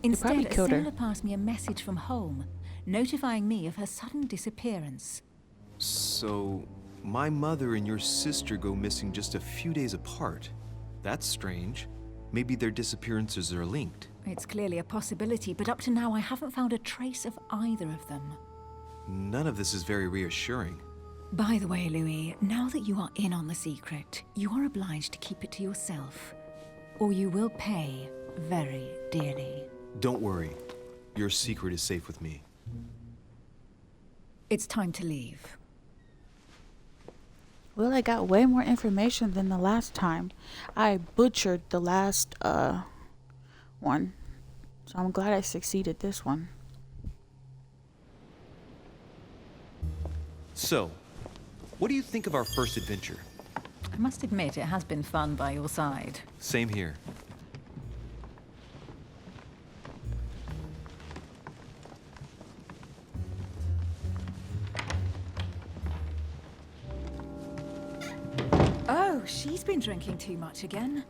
Instead, a sailor passed me a message from home, notifying me of her sudden disappearance. So, my mother and your sister go missing just a few days apart. That's strange. Maybe their disappearances are linked. It's clearly a possibility, but up to now I haven't found a trace of either of them. None of this is very reassuring. By the way, Louis, now that you are in on the secret, you are obliged to keep it to yourself, or you will pay very dearly. Don't worry. Your secret is safe with me. It's time to leave. Well, I got way more information than the last time. I butchered the last one, so I'm glad I succeeded this one. So, what do you think of our first adventure? I must admit, it has been fun by your side. Same here. Oh, she's been drinking too much again.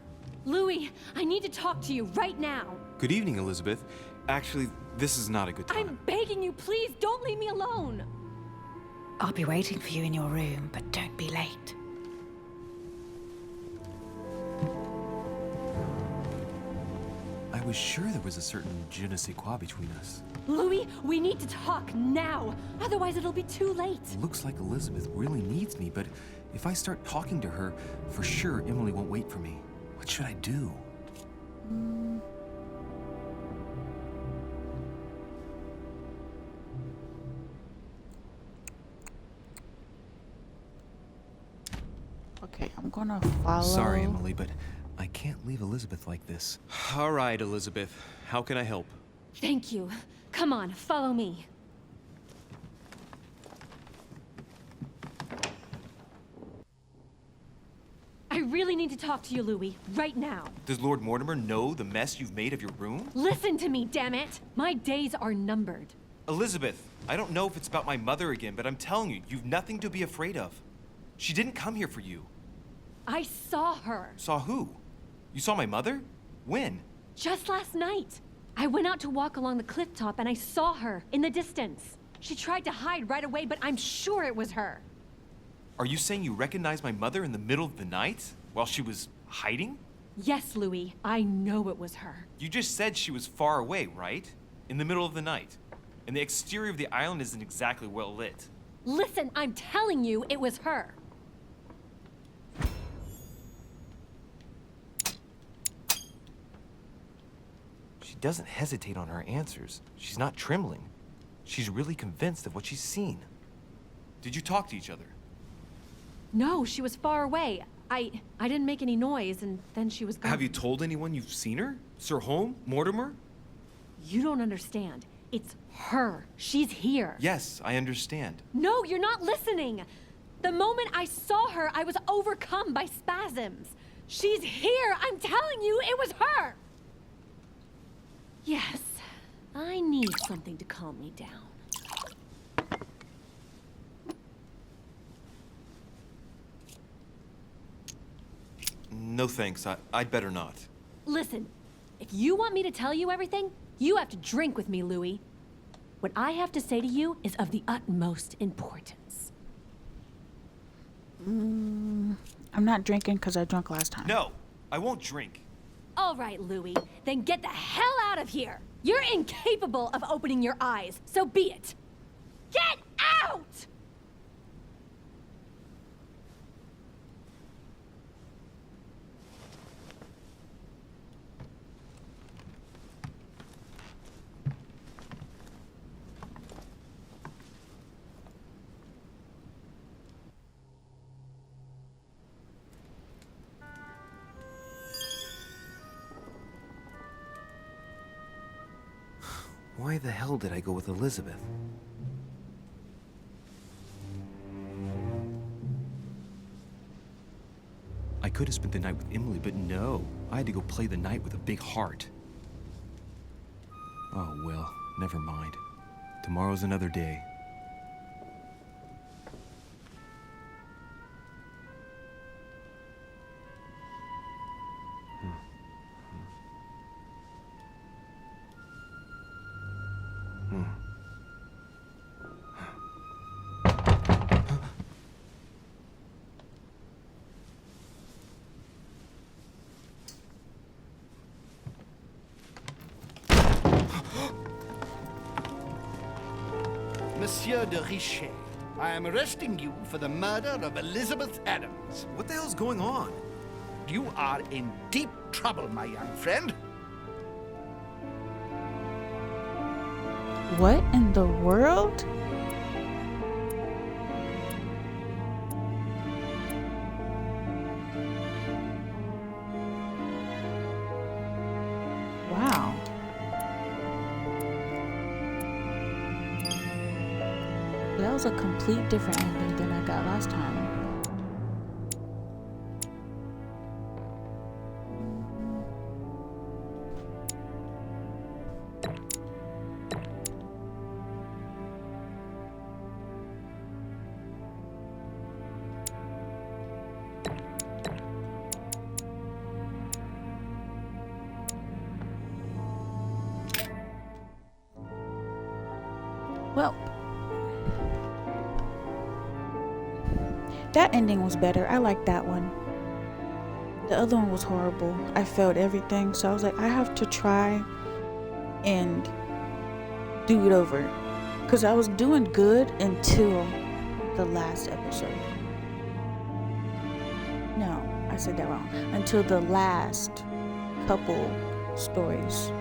Louis, I need to talk to you right now. Good evening, Elizabeth. Actually, this is not a good time. I'm begging you, please don't leave me alone. I'll be waiting for you in your room, but don't be late. I was sure there was a certain je ne sais quoi between us. Louis, we need to talk now. Otherwise, it'll be too late. Looks like Elizabeth really needs me, but if I start talking to her, for sure Emily won't wait for me. What should I do? Okay, I'm gonna follow. Sorry, Emily, but I can't leave Elizabeth like this. All right, Elizabeth. How can I help? Thank you. Come on, follow me. I really need to talk to you, Louis, right now. Does Lord Mortimer know the mess you've made of your room? Listen to me, damn it! My days are numbered. Elizabeth, I don't know if it's about my mother again, but I'm telling you, you've nothing to be afraid of. She didn't come here for you. I saw her. Saw who? You saw my mother? When? Just last night. I went out to walk along the cliff top and I saw her in the distance. She tried to hide right away, but I'm sure it was her. Are you saying you recognized my mother in the middle of the night while she was hiding? Yes, Louis. I know it was her. You just said she was far away, right? In the middle of the night. And the exterior of the island isn't exactly well lit. Listen, I'm telling you it was her. She doesn't hesitate on her answers. She's not trembling. She's really convinced of what she's seen. Did you talk to each other? No, she was far away. I didn't make any noise, and then she was gone. Have you told anyone you've seen her? Sir Home? Mortimer? You don't understand. It's her. She's here. Yes, I understand. No, you're not listening. The moment I saw her, I was overcome by spasms. She's here. I'm telling you, it was her. Yes, I need something to calm me down. No thanks, I'd better not. Listen, if you want me to tell you everything, you have to drink with me, Louis. What I have to say to you is of the utmost importance. I'm not drinking because I drank last time. No, I won't drink. All right, Louis, then get the hell out of here! You're incapable of opening your eyes, so be it! Get out! Why the hell did I go with Elizabeth? I could have spent the night with Emily, but no. I had to go play the night with a big heart. Oh, well, never mind. Tomorrow's another day. Monsieur de Richet, I am arresting you for the murder of Elizabeth Adams. What the hell's going on? You are in deep trouble, my young friend. What in the world? Wow. That was a complete different ending than I got last time. Well, that ending was better. I liked that one. The other one was horrible. I failed everything, so I was like, I have to try and do it over. Because I was doing good until the last episode. No, I said that wrong. Until the last couple stories.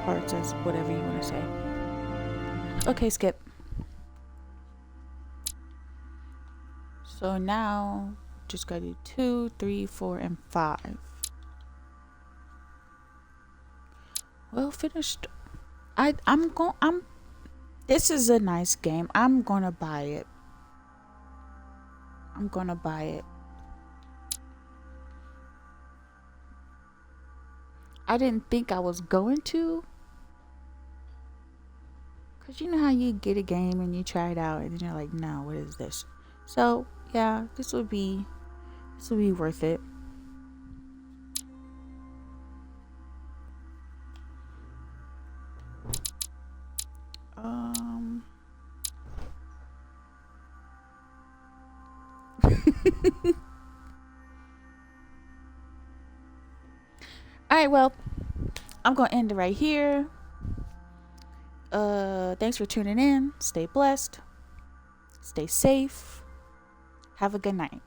Parts, as whatever you want to say. Okay, skip. So now, just gotta do 2, 3, 4, and 5. Well, finished. This is a nice game. I'm gonna buy it. I didn't think I was going to. Cause you know how you get a game and you try it out and then you're like, no, what is this? So yeah, this will be worth it. All right, well, I'm gonna end it right here. Thanks for tuning in. Stay blessed. Stay safe. Have a good night.